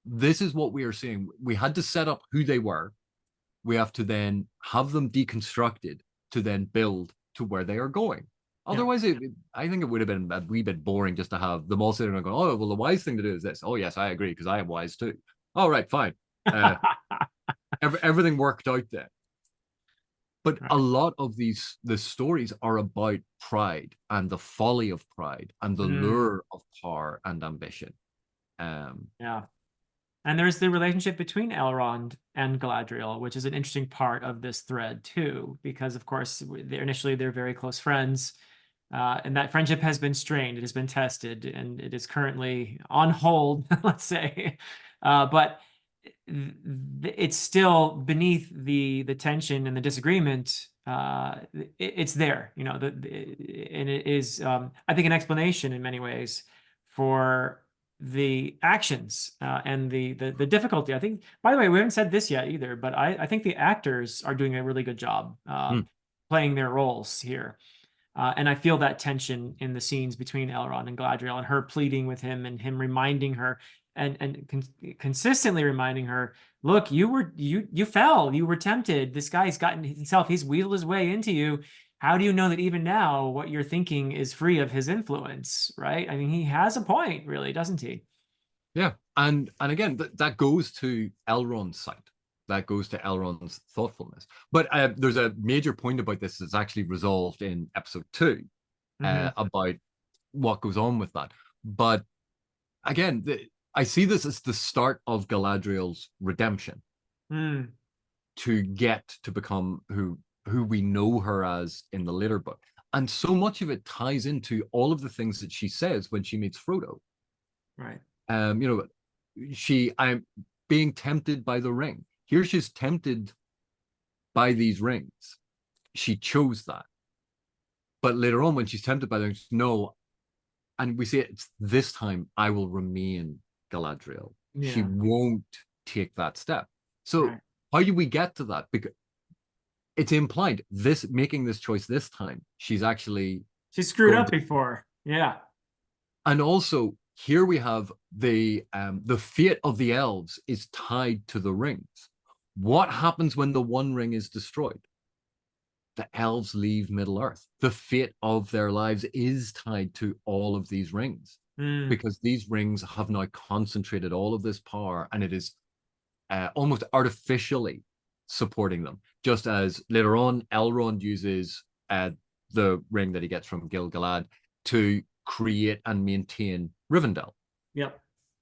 Speaker 2: this is what we are seeing. We had to set up who they were. We have to then have them deconstructed to then build to where they are going.
Speaker 1: Yeah.
Speaker 2: Otherwise, I think it would have been a wee bit boring just to have them all sitting there going, oh, well, the wise thing to do is this. Oh, yes, I agree because I am wise too. All right, fine. Everything worked out there. But a
Speaker 1: Right.
Speaker 2: lot of the stories are about pride and the folly of pride and the
Speaker 1: Mm,
Speaker 2: lure of power and ambition. Um,
Speaker 1: yeah. And there's the relationship between Elrond and Galadriel, which is an interesting part of this thread too, because of course they're very close friends, and that friendship has been strained, it has been tested, and it is currently on hold, let's say. But it's still beneath the tension and the disagreement. It's there, and it is, I think, an explanation in many ways for the actions and the difficulty. I think, by the way, we haven't said this yet either, but I think the actors are doing a really good job
Speaker 2: hmm,
Speaker 1: playing their roles here. And I feel that tension in the scenes between Elrond and Galadriel, and her pleading with him, and him reminding her, and consistently reminding her, look, you fell, you were tempted. This guy's gotten himself, he's wheedled his way into you. How do you know that even now what you're thinking is free of his influence, right? I mean, he has a point, really, doesn't he?
Speaker 2: yeah, and again, that goes to Elrond's side. That goes to Elrond's thoughtfulness. But there's a major point about this that's actually resolved in episode 2
Speaker 1: Hmm.
Speaker 2: about what goes on with that. But again, I see this as the start of Galadriel's redemption
Speaker 1: Mm,
Speaker 2: to get to become who we know her as in the later book. And so much of it ties into all of the things that she says when she meets Frodo.
Speaker 1: right.
Speaker 2: Um, you know, I'm being tempted by the ring. Here she's tempted by these rings. She chose that. But later on, when she's tempted by them, no, and we say it's this time I will remain Galadriel. She
Speaker 1: Yeah,
Speaker 2: won't take that step. So
Speaker 1: right.
Speaker 2: how do we get to that? Because it's implied this making this choice this time, she's actually
Speaker 1: She screwed
Speaker 2: going
Speaker 1: up
Speaker 2: to,
Speaker 1: before. Yeah.
Speaker 2: and also here we have the fate of the elves is tied to the rings. What happens when the one ring is destroyed? The elves leave Middle Earth. The fate of their lives is tied to all of these rings
Speaker 1: Mm,
Speaker 2: because these rings have now concentrated all of this power and it is almost artificially supporting them. Just as later on, Elrond uses the ring that he gets from Gil-galad to create and maintain Rivendell.
Speaker 1: yep.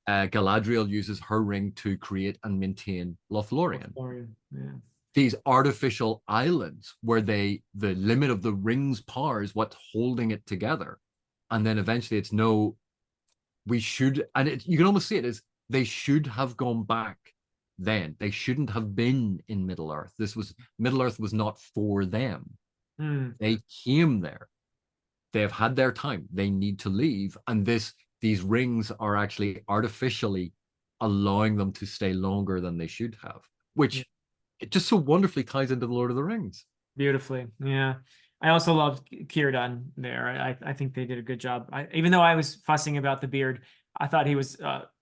Speaker 2: Galadriel uses her ring to create and maintain Lothlorien.
Speaker 1: Lothlorien. Yeah.
Speaker 2: These artificial islands where the limit of the ring's power is what's holding it together. And then eventually it's no, we should, and you can almost see it as they should have gone back then. They shouldn't have been in Middle Earth. Middle Earth was not for them.
Speaker 1: Hmm.
Speaker 2: They came there. They have had their time. They need to leave. And these rings are actually artificially allowing them to stay longer than they should have,
Speaker 1: Yeah.
Speaker 2: which it just so wonderfully ties into the Lord of the Rings.
Speaker 1: Beautifully. Yeah. I also love Círdan there. I think they did a good job. Even though I was fussing about the beard, I thought he was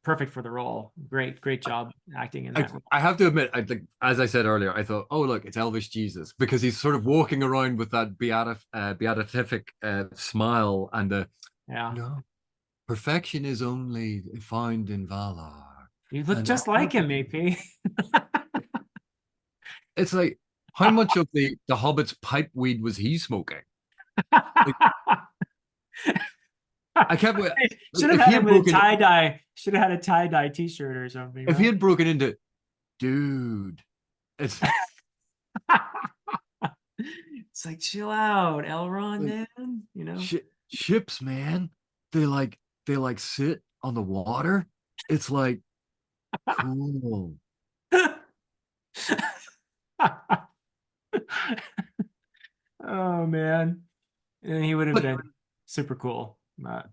Speaker 1: perfect for the role. Great job acting in
Speaker 2: I,
Speaker 1: that role.
Speaker 2: I have to admit, I think, as I said earlier, I thought, oh look, it's Elvish Jesus because he's sort of walking around with that beatific smile and the
Speaker 1: Yeah.
Speaker 2: no perfection is only found in Valar.
Speaker 1: You look
Speaker 2: And
Speaker 1: just like him, AP.
Speaker 2: it's like, how much of the Hobbit's pipe weed was he smoking? Like, I can't wait.
Speaker 1: Should have
Speaker 2: If he
Speaker 1: had him
Speaker 2: had
Speaker 1: with a
Speaker 2: broken,
Speaker 1: tie dye. Should have had a tie dye T-shirt or something,
Speaker 2: if he
Speaker 1: right?
Speaker 2: had broken into, dude, it's
Speaker 1: It's like chill out, Elrond,
Speaker 2: like
Speaker 1: man.
Speaker 2: ships, man. They like they like sit on the water. It's like cool.
Speaker 1: Oh man, and he would have
Speaker 2: But
Speaker 1: been super cool.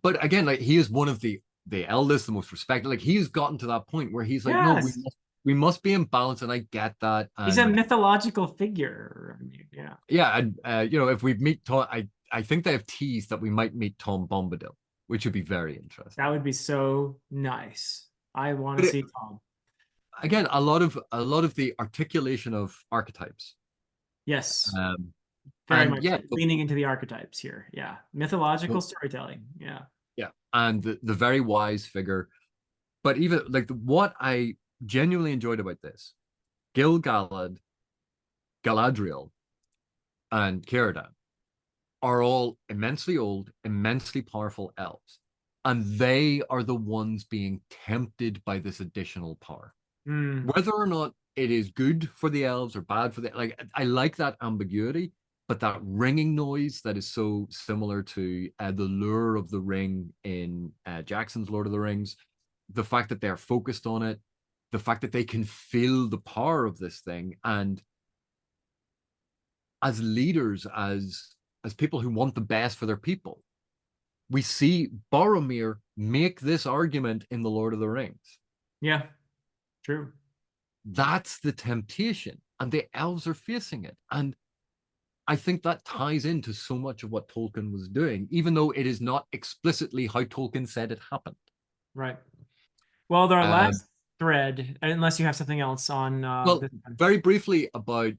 Speaker 2: but again, like he is one of the eldest, the most respected. Like he's gotten to that point where he's like, no,
Speaker 1: Yes,
Speaker 2: we must be in balance, and I get that.
Speaker 1: he's a
Speaker 2: And
Speaker 1: mythological figure. I mean, yeah,
Speaker 2: yeah, and if we meet Tom, I think they have teased that we might meet Tom Bombadil, which would be very interesting.
Speaker 1: that would be so nice. I want to
Speaker 2: But
Speaker 1: see Tom.
Speaker 2: again, a lot of the articulation of archetypes.
Speaker 1: Yes,
Speaker 2: Um,
Speaker 1: very
Speaker 2: and
Speaker 1: much
Speaker 2: yeah,
Speaker 1: leaning into the archetypes here. Yeah, mythological
Speaker 2: the-
Speaker 1: storytelling. Yeah.
Speaker 2: yeah, and the very wise figure. But even like what I genuinely enjoyed about this, Gil Galad, Galadriel, and Círdan are all immensely old, immensely powerful elves. And they are the ones being tempted by this additional power.
Speaker 1: Mm,
Speaker 2: Whether or not it is good for the elves or bad for the like, I like that ambiguity, but that ringing noise that is so similar to the lure of the ring in Jackson's Lord of the Rings, the fact that they're focused on it, the fact that they can feel the power of this thing, and as leaders, as people who want the best for their people, we see Boromir make this argument in the Lord of the Rings.
Speaker 1: yeah. True.
Speaker 2: That's the temptation, and the elves are facing it. And I think that ties into so much of what Tolkien was doing, even though it is not explicitly how Tolkien said it happened.
Speaker 1: Right. Well, our
Speaker 2: Um,
Speaker 1: last thread, unless you have something else on
Speaker 2: well,
Speaker 1: this one.
Speaker 2: very briefly about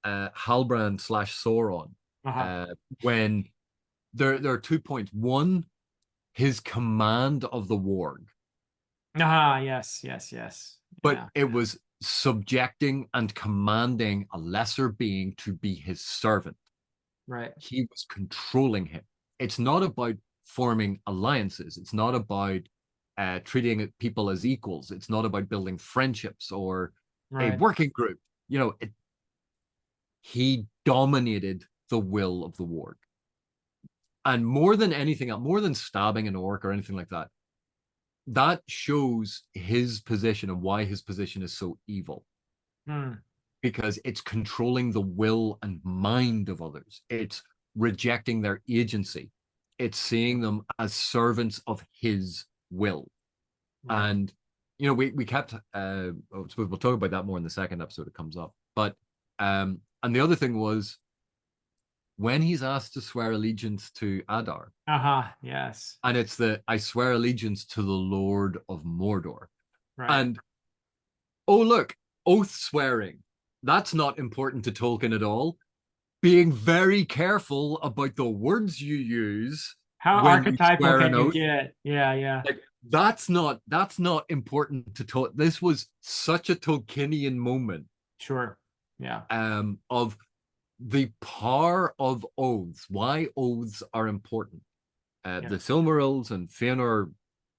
Speaker 2: Halbrand slash Sauron,
Speaker 1: Uh-huh.
Speaker 2: when there are 2 points. One, his command of the warg,
Speaker 1: Yes.
Speaker 2: but
Speaker 1: Yeah.
Speaker 2: it was subjecting and commanding a lesser being to be his servant.
Speaker 1: Right.
Speaker 2: He was controlling him. It's not about forming alliances. It's not about treating people as equals. It's not about building friendships or a
Speaker 1: Right.
Speaker 2: working group. He dominated the will of the warg. And more than anything else, more than stabbing an orc or anything like that, that shows his position and why his position is so evil.
Speaker 1: Hmm.
Speaker 2: Because it's controlling the will and mind of others. It's rejecting their agency. It's seeing them as servants of his will.
Speaker 1: Right.
Speaker 2: And we kept I suppose we'll talk about that more in the second episode it comes up. But and the other thing was when he's asked to swear allegiance to Adar,
Speaker 1: Uh-huh. Yes.
Speaker 2: and it's the I swear allegiance to the Lord of Mordor.
Speaker 1: Right.
Speaker 2: And oh look, oath swearing. That's not important to Tolkien at all. Being very careful about the words you use
Speaker 1: How
Speaker 2: when you
Speaker 1: archetypal
Speaker 2: swear
Speaker 1: can
Speaker 2: an
Speaker 1: you
Speaker 2: oath.
Speaker 1: get? Yeah.
Speaker 2: Like that's not important to Tolkien. This was such a Tolkienian moment
Speaker 1: Sure. Yeah.
Speaker 2: of the power of oaths. Why oaths are important.
Speaker 1: Yeah.
Speaker 2: The Silmarils and Fëanor are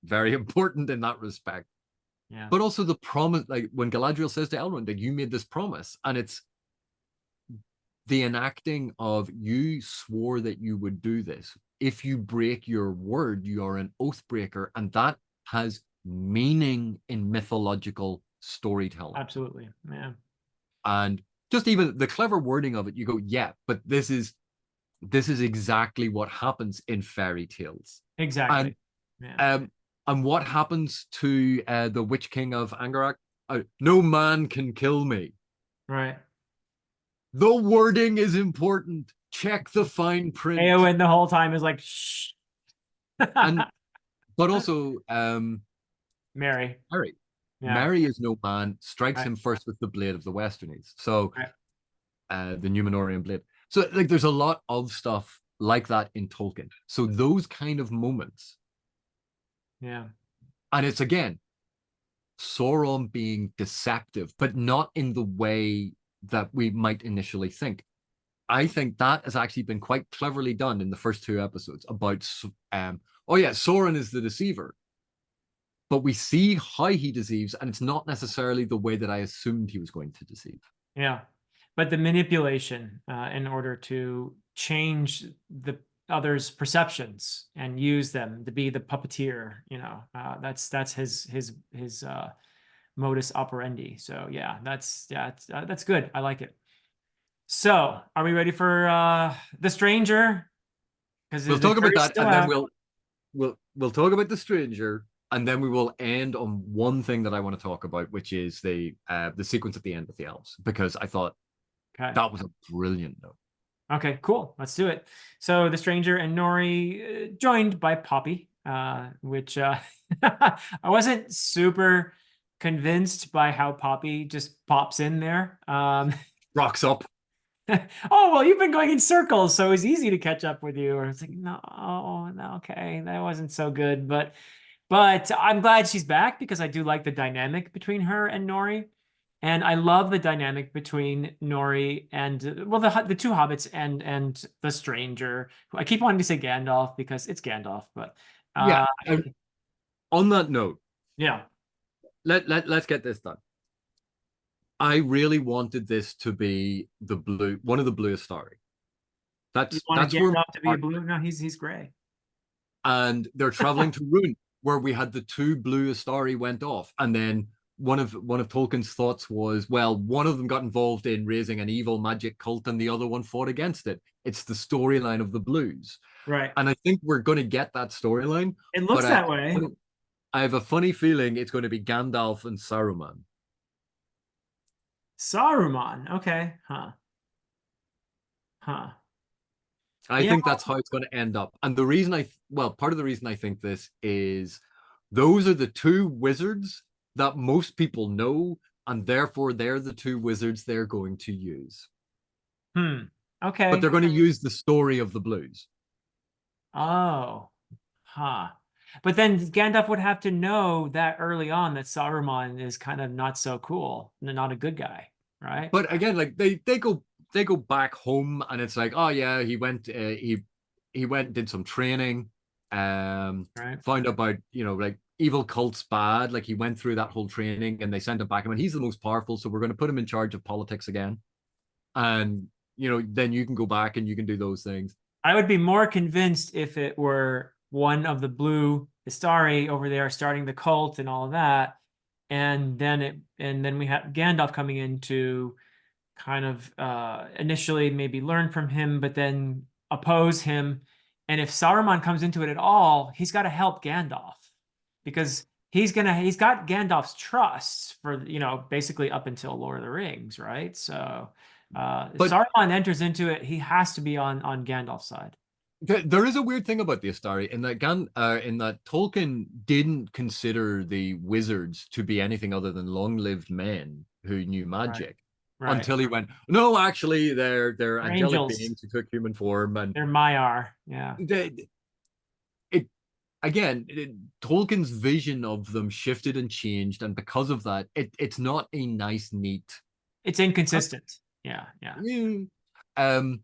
Speaker 2: very important in that respect.
Speaker 1: Yeah.
Speaker 2: But also the promise, like when Galadriel says to Elrond that you made this promise, and it's the enacting of you swore that you would do this. If you break your word, you are an oath breaker, and that has meaning in mythological storytelling.
Speaker 1: Absolutely. Yeah.
Speaker 2: And just even the clever wording of it, you go, yeah, but this is exactly what happens in fairy tales. And
Speaker 1: Exactly. Yeah.
Speaker 2: um and what happens to the Witch King of Angarak? No man can kill me.
Speaker 1: Right.
Speaker 2: The wording is important. Check the fine print.
Speaker 1: Eowyn the whole time is like, shh.
Speaker 2: And but also
Speaker 1: Mary.
Speaker 2: Mary.
Speaker 1: Yeah.
Speaker 2: Mary is no man, strikes
Speaker 1: Right.
Speaker 2: him first with the blade of the Westernies. So
Speaker 1: Right.
Speaker 2: the Numenorian blade. So like there's a lot of stuff like that in Tolkien. So those kind of moments,
Speaker 1: Yeah.
Speaker 2: and it's again Sauron being deceptive, but not in the way that we might initially think. I think that has actually been quite cleverly done in the first two episodes about oh yeah, Sauron is the deceiver, but we see how he deceives, and it's not necessarily the way that I assumed he was going to deceive.
Speaker 1: Yeah. But the manipulation in order to change the others' perceptions and use them to be the puppeteer, that's his modus operandi. So yeah, that's good. I like it. So, are we ready for the stranger? Because
Speaker 2: We'll
Speaker 1: the
Speaker 2: talk about
Speaker 1: jury's
Speaker 2: that,
Speaker 1: still
Speaker 2: and then
Speaker 1: out.
Speaker 2: we'll talk about the stranger, and then we will end on one thing that I want to talk about, which is the sequence at the end with the elves, because I thought
Speaker 1: Okay.
Speaker 2: that was a brilliant note.
Speaker 1: Okay, cool. Let's do it. So the stranger and Nori joined by Poppy, which I wasn't super convinced by how Poppy just pops in there.
Speaker 2: Rocks up.
Speaker 1: Oh, well, you've been going in circles, so it's easy to catch up with you. Or it's like, no, oh, no, okay, that wasn't so good. But I'm glad she's back because I do like the dynamic between her and Nori. And I love the dynamic between Nori and well, the two hobbits and the stranger. I keep wanting to say Gandalf because it's Gandalf, but
Speaker 2: Yeah.
Speaker 1: uh
Speaker 2: And on that note,
Speaker 1: yeah.
Speaker 2: let's get this done. I really wanted this to be one of the bluest story.
Speaker 1: You want
Speaker 2: That's where my
Speaker 1: Gandalf to be a
Speaker 2: heart.
Speaker 1: blue? No, he's gray.
Speaker 2: And they're traveling to Rune, where we had the two blue Astari went off, and then one of Tolkien's thoughts was, well, one of them got involved in raising an evil magic cult, and the other one fought against it. It's the storyline of the blues,
Speaker 1: Right.
Speaker 2: and I think we're going to get that storyline.
Speaker 1: It
Speaker 2: But
Speaker 1: looks that way.
Speaker 2: I have a funny feeling it's going to be Gandalf and Saruman.
Speaker 1: Saruman. Okay. Huh. Huh.
Speaker 2: I
Speaker 1: Yeah.
Speaker 2: think that's how it's going to end up. And the reason part of the reason I think this is those are the two wizards that most people know, and therefore they're the two wizards they're going to use.
Speaker 1: Hmm.
Speaker 2: But they're
Speaker 1: Okay.
Speaker 2: going to use the story of the blues.
Speaker 1: Oh. Huh. But then Gandalf would have to know that early on that Saruman is kind of not so cool, not a good guy, right?
Speaker 2: But again, like they go back home, and it's like, oh yeah, he went did some training,
Speaker 1: Right.
Speaker 2: found out about like evil cults bad. Like he went through that whole training, and they sent him back. I mean, he's the most powerful, so we're going to put him in charge of politics again, and then you can go back and you can do those things.
Speaker 1: I would be more convinced if it were one of the blue Istari over there starting the cult and all of that, and then we have Gandalf coming in to kind of initially maybe learn from him, but then oppose him. And if Saruman comes into it at all, he's got to help Gandalf because he's got Gandalf's trust for basically up until Lord of the Rings, right? So if
Speaker 2: But
Speaker 1: Saruman enters into it, he has to be on Gandalf's side.
Speaker 2: there is a weird thing about the Astari in that Tolkien didn't consider the wizards to be anything other than long-lived men who knew
Speaker 1: Right.
Speaker 2: magic
Speaker 1: Right.
Speaker 2: until he went, no, actually, they're
Speaker 1: They're
Speaker 2: angelic
Speaker 1: angels.
Speaker 2: beings who took human form, and
Speaker 1: They're Maiar. Yeah.
Speaker 2: it again, Tolkien's vision of them shifted and changed, and because of that, it's not a nice, neat.
Speaker 1: It's inconsistent. Yeah. Yeah.
Speaker 2: Mm, Um,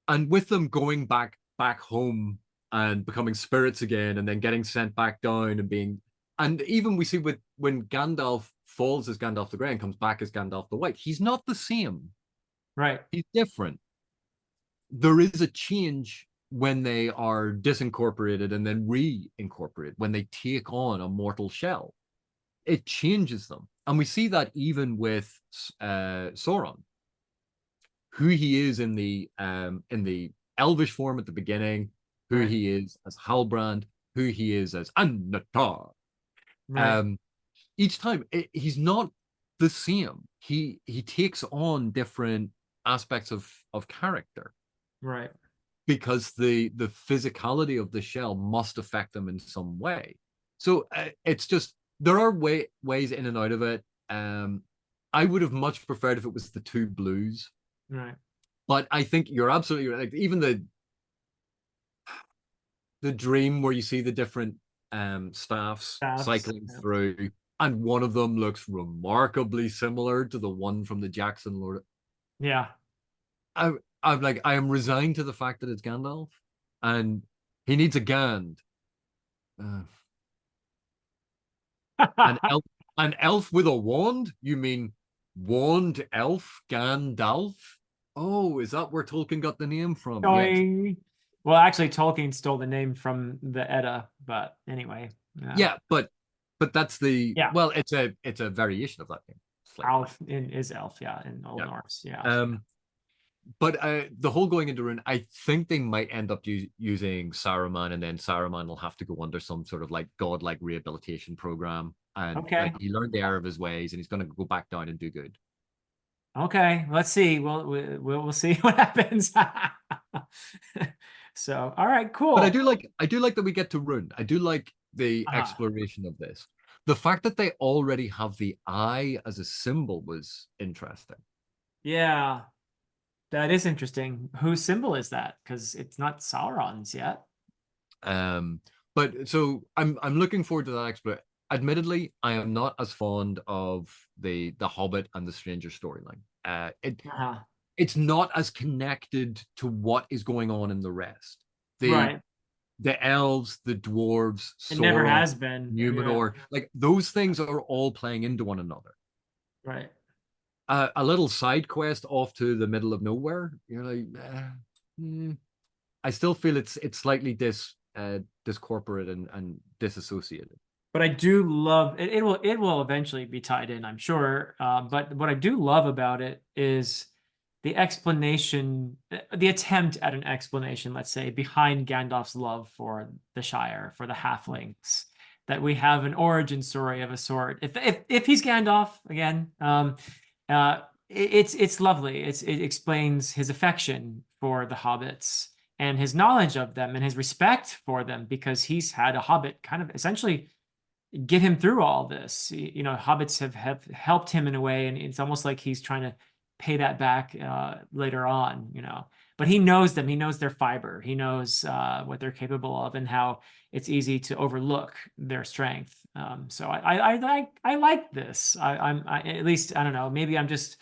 Speaker 2: and with them going back home and becoming spirits again, and then getting sent back down and being, and even we see with when Gandalf falls as Gandalf the Grey and comes back as Gandalf the White, he's not the same.
Speaker 1: Right.
Speaker 2: He's different. There is a change when they are disincorporated and then reincorporated, when they take on a mortal shell. It changes them. And we see that even with Sauron, who he is in the elvish form at the beginning, who
Speaker 1: Right.
Speaker 2: he is as Halbrand, who he is as Annatar.
Speaker 1: Right.
Speaker 2: Um, each time he's not the same. He takes on different aspects of character
Speaker 1: Right.
Speaker 2: because the physicality of the shell must affect them in some way. So it's just there are ways in and out of it. I would have much preferred if it was the two blues,
Speaker 1: Right.
Speaker 2: but I think you're absolutely right. Like even the dream where you see the different staffs
Speaker 1: Staffs.
Speaker 2: cycling
Speaker 1: Yeah.
Speaker 2: through, and one of them looks remarkably similar to the one from the Jackson Lord.
Speaker 1: Yeah.
Speaker 2: I, I'm like, I am resigned to the fact that it's Gandalf, and he needs a Gand. Uh, an elf, an elf with a wand? You mean wand elf Gandalf? Oh, is that where Tolkien got the name from? Yes.
Speaker 1: Doing. Well, actually, Tolkien stole the name from the Edda, but anyway, yeah.
Speaker 2: Yeah, but that's the
Speaker 1: Yeah.
Speaker 2: well, it's a variation of that name, slightly.
Speaker 1: Alf in is elf, yeah, in Old
Speaker 2: Yeah.
Speaker 1: Norse, yeah.
Speaker 2: Um, but the whole going into Rune, I think they might end up using Saruman, and then Saruman will have to go under some sort of like godlike rehabilitation program, and like
Speaker 1: Okay.
Speaker 2: he learned the error of his ways, and he's going to go back down and do good.
Speaker 1: Okay. Let's see. We'll see what happens. So, all right,
Speaker 2: But
Speaker 1: cool.
Speaker 2: I do like that we get to Rune. I do like the
Speaker 1: Uh,
Speaker 2: exploration of this. The fact that they already have the eye as a symbol was interesting.
Speaker 1: yeah, that is interesting. Whose symbol is that? Because it's not Sauron's yet.
Speaker 2: Um, but so I'm looking forward to that exploit. Admittedly, I am not as fond of the Hobbit and the Stranger storyline.
Speaker 1: Uh-huh.
Speaker 2: It's not as connected to what is going on in the rest. The
Speaker 1: Right.
Speaker 2: the elves, the dwarves,
Speaker 1: It never
Speaker 2: Sauron,
Speaker 1: has been. Yeah.
Speaker 2: Numenor, like those things are all playing into one another.
Speaker 1: Right.
Speaker 2: A little side quest off to the middle of nowhere, you're like, hmm. I still feel it's slightly discorporate and disassociated.
Speaker 1: But I do love it. It will eventually be tied in, I'm sure. But what I do love about it is the explanation, the attempt at an explanation, let's say, behind Gandalf's love for the Shire, for the halflings. That we have an origin story of a sort. If he's Gandalf again, it's lovely. It explains his affection for the hobbits and his knowledge of them and his respect for them because he's had a hobbit kind of essentially get him through all this. You know, hobbits have helped him in a way, and it's almost like he's trying to pay that back later on. You know, but he knows them. He knows their fiber. He knows what they're capable of, and how it's easy to overlook their strength. So I like this. At least I don't know. Maybe I'm just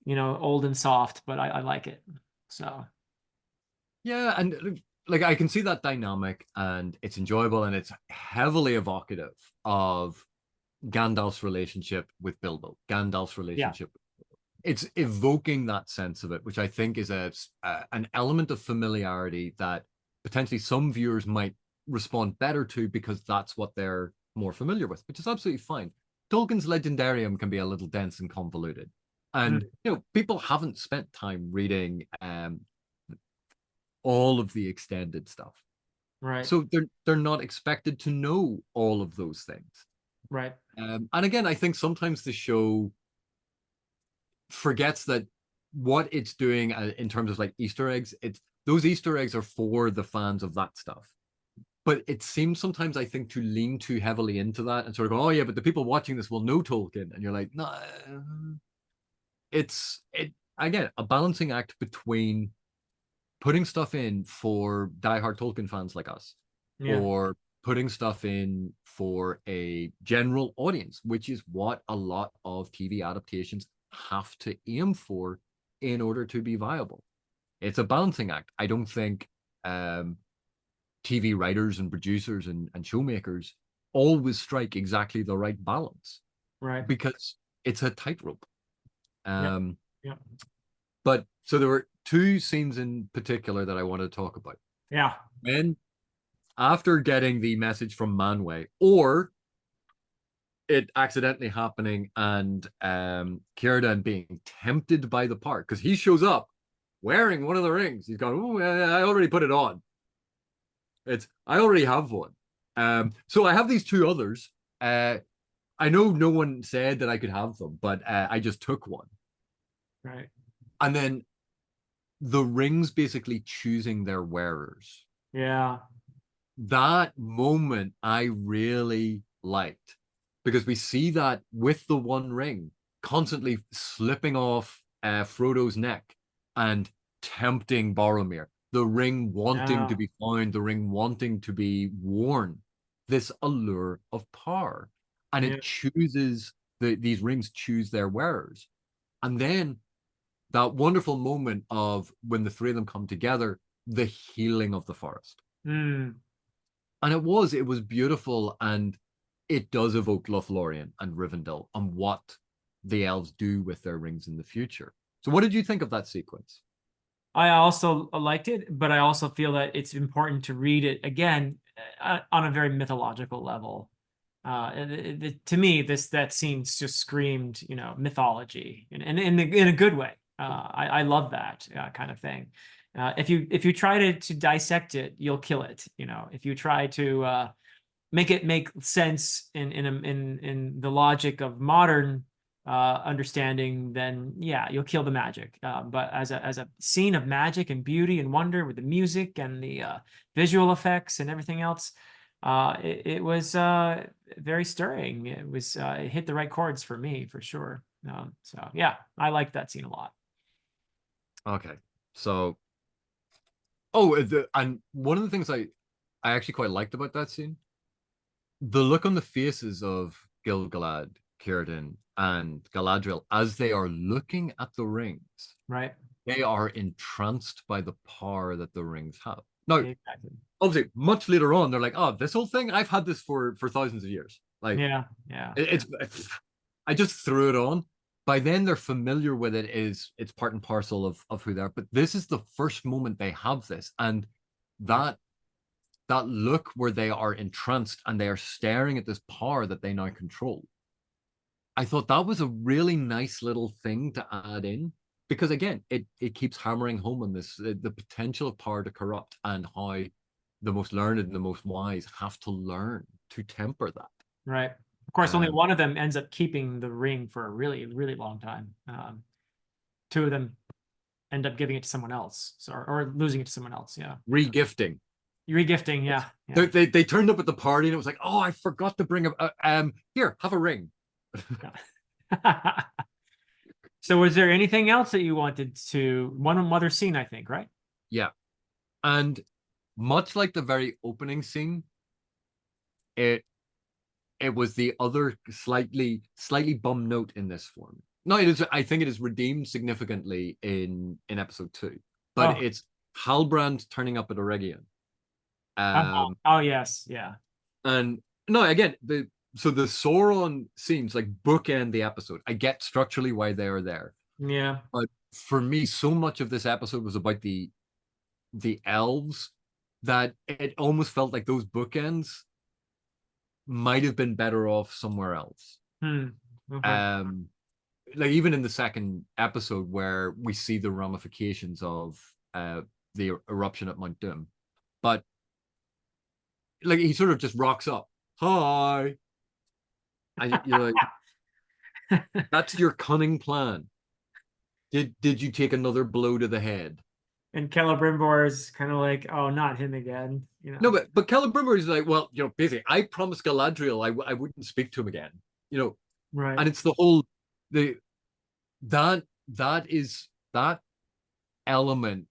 Speaker 1: old and soft, but I like it. So
Speaker 2: Yeah, and like I can see that dynamic, and it's enjoyable, and it's heavily evocative of Gandalf's relationship with Bilbo, Gandalf's
Speaker 1: yeah,
Speaker 2: relationship. It's evoking that sense of it, which I think is an element of familiarity that potentially some viewers might respond better to because that's what they're more familiar with, which is absolutely fine. Tolkien's legendarium can be a little dense and convoluted, and
Speaker 1: mm,
Speaker 2: people haven't spent time reading all of the extended stuff,
Speaker 1: right,
Speaker 2: so they're not expected to know all of those things.
Speaker 1: right,
Speaker 2: And again, I think sometimes the show forgets that what it's doing in terms of like Easter eggs, it's those Easter eggs are for the fans of that stuff. But it seems sometimes I think to lean too heavily into that and sort of go, oh yeah, but the people watching this will know Tolkien, and you're like, no, it again a balancing act between putting stuff in for diehard Tolkien fans like us,
Speaker 1: yeah,
Speaker 2: or putting stuff in for a general audience, which is what a lot of TV adaptations have to aim for in order to be viable. It's a balancing act. I don't think TV writers and producers and showmakers always strike exactly the right balance
Speaker 1: right,
Speaker 2: because it's a tightrope.
Speaker 1: yep,
Speaker 2: Um,
Speaker 1: yep,
Speaker 2: but so there were two scenes in particular that I wanted to talk about.
Speaker 1: yeah.
Speaker 2: When after getting the message from Manwë, or it accidentally happening and Círdan being tempted by the part because he shows up wearing one of the rings. He's gone, oh, I already put it on. I already have one. So I have these two others. I know no one said that I could have them, but I just took one.
Speaker 1: Right.
Speaker 2: And then the rings basically choosing their wearers.
Speaker 1: Yeah.
Speaker 2: That moment I really liked because we see that with the One Ring constantly slipping off Frodo's neck and tempting Boromir. The ring wanting to
Speaker 1: Yeah.
Speaker 2: be found, the ring wanting to be worn. This allure of power, and
Speaker 1: Yeah.
Speaker 2: it chooses these rings choose their wearers, and then that wonderful moment of when the three of them come together, the healing of the forest.
Speaker 1: Mm.
Speaker 2: And it was beautiful, and it does evoke Lothlorien and Rivendell and what the elves do with their rings in the future. So what did you think of that sequence?
Speaker 1: I also liked it, but I also feel that it's important to read it again on a very mythological level. To me, that scene just screamed, mythology, and in a good way. I love that kind of thing. If you try to dissect it, you'll kill it. If you try to make it make sense in the logic of modern understanding, then yeah, you'll kill the magic. But as a scene of magic and beauty and wonder with the music and the visual effects and everything else, it was very stirring. It hit the right chords for me for sure. So yeah, I liked that scene a lot.
Speaker 2: Okay. So and one of the things I actually quite liked about that scene, the look on the faces of Gil-galad, Círdan, and Galadriel as they are looking at the rings.
Speaker 1: Right.
Speaker 2: They are entranced by the power that the rings have. Now,
Speaker 1: Exactly.
Speaker 2: obviously, much later on, they're like, "Oh, this whole thing, I've had this for thousands of years." Like,
Speaker 1: Yeah. Yeah.
Speaker 2: it's I just threw it on. By then, they're familiar with it. It's part and parcel of who they are. But this is the first moment they have this, and that that look where they are entranced and they are staring at this power that they now control. I thought that was a really nice little thing to add in because again, it keeps hammering home on this the potential of power to corrupt and how the most learned and the most wise have to learn to temper that.
Speaker 1: Right. Of course, only
Speaker 2: Um,
Speaker 1: one of them ends up keeping the ring for a really, really long time. Two of them end up giving it to someone else, so, or losing it to someone else. Yeah. Yeah.
Speaker 2: Regifting.
Speaker 1: Regifting. Yeah.
Speaker 2: They,
Speaker 1: Yeah.
Speaker 2: they they turned up at the party and it was like, oh, I forgot to bring a here, have a ring.
Speaker 1: Yeah. So was there anything else that you wanted to one other scene, I think, right?
Speaker 2: Yeah, and much like the very opening scene, it it was the other slightly bum note in this form. No, it is. I think it is redeemed significantly in episode two, but
Speaker 1: Oh.
Speaker 2: it's Halbrand turning up at Eregion.
Speaker 1: Uh-huh.
Speaker 2: Um,
Speaker 1: Oh yes. Yeah.
Speaker 2: and no, again, the Sauron scenes like bookend the episode. I get structurally why they are there,
Speaker 1: Yeah.
Speaker 2: but for me, so much of this episode was about the elves that it almost felt like those bookends might have been better off somewhere else.
Speaker 1: Hmm. Okay.
Speaker 2: Um, like even in the second episode where we see the ramifications of the eruption at Mount Doom, but like he sort of just rocks up, hi, and you're like, that's your cunning plan. Did you take another blow to the head?
Speaker 1: And Celebrimbor is kind of like, oh, not him again.
Speaker 2: No, but Celebrimbor is like, well, basically, I promised Galadriel I wouldn't speak to him again,
Speaker 1: Right.
Speaker 2: and it's the whole the that element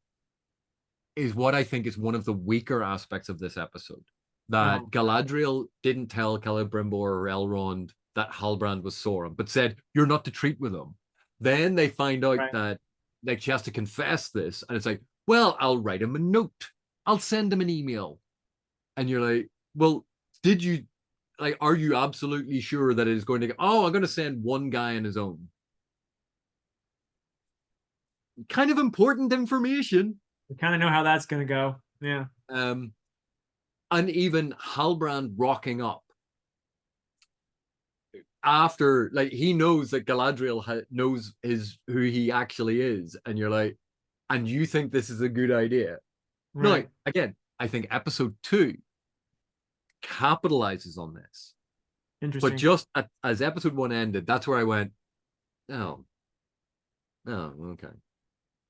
Speaker 2: is what I think is one of the weaker aspects of this episode. That
Speaker 1: Oh,
Speaker 2: Galadriel didn't tell Celebrimbor or Elrond that Halbrand was Sauron, but said, "You're not to treat with him." Then they find out
Speaker 1: right.
Speaker 2: that like she has to confess this, and it's like, "Well, I'll write him a note. I'll send him an email." And you're like, "Well, did you like? Are you absolutely sure that it is going to? Oh, I'm going to send one guy on his own. Kind of important information."
Speaker 1: We kind of know how that's going to go. Yeah.
Speaker 2: Um, and even Halbrand rocking up after, like, he knows that Galadriel knows who he actually is, and you're like, and you think this is a good idea. No,
Speaker 1: Right.
Speaker 2: again, I think episode 2 capitalizes on this, but
Speaker 1: Interesting.
Speaker 2: just as episode 1 ended, that's where I went, oh, oh, okay.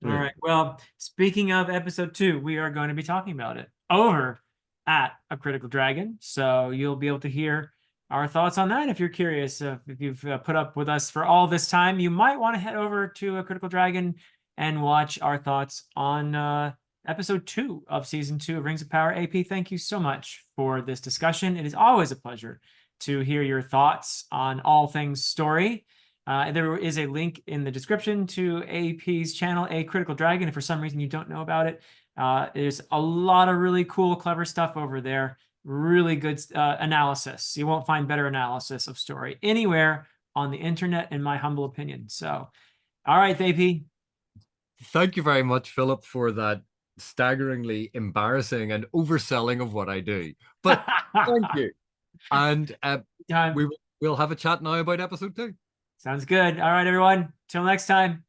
Speaker 1: All
Speaker 2: Yeah.
Speaker 1: right. Well, speaking of episode 2, we are going to be talking about it over at A Critical Dragon. So you'll be able to hear our thoughts on that if you're curious. If you've put up with us for all this time, you might want to head over to A Critical Dragon and watch our thoughts on episode 2 of season 2 of Rings of Power. AP, thank you so much for this discussion. It is always a pleasure to hear your thoughts on all things story. There is a link in the description to AP's channel, A Critical Dragon. If for some reason you don't know about it, there's a lot of really cool, clever stuff over there. Really good analysis. You won't find better analysis of story anywhere on the internet, in my humble opinion. So, all right, AP.
Speaker 2: Thank you very much, Philip, for that staggeringly embarrassing and overselling of what I do. But thank you. And
Speaker 1: Time.
Speaker 2: we'll have a chat now about episode 2.
Speaker 1: Sounds good. All right, everyone. Till next time.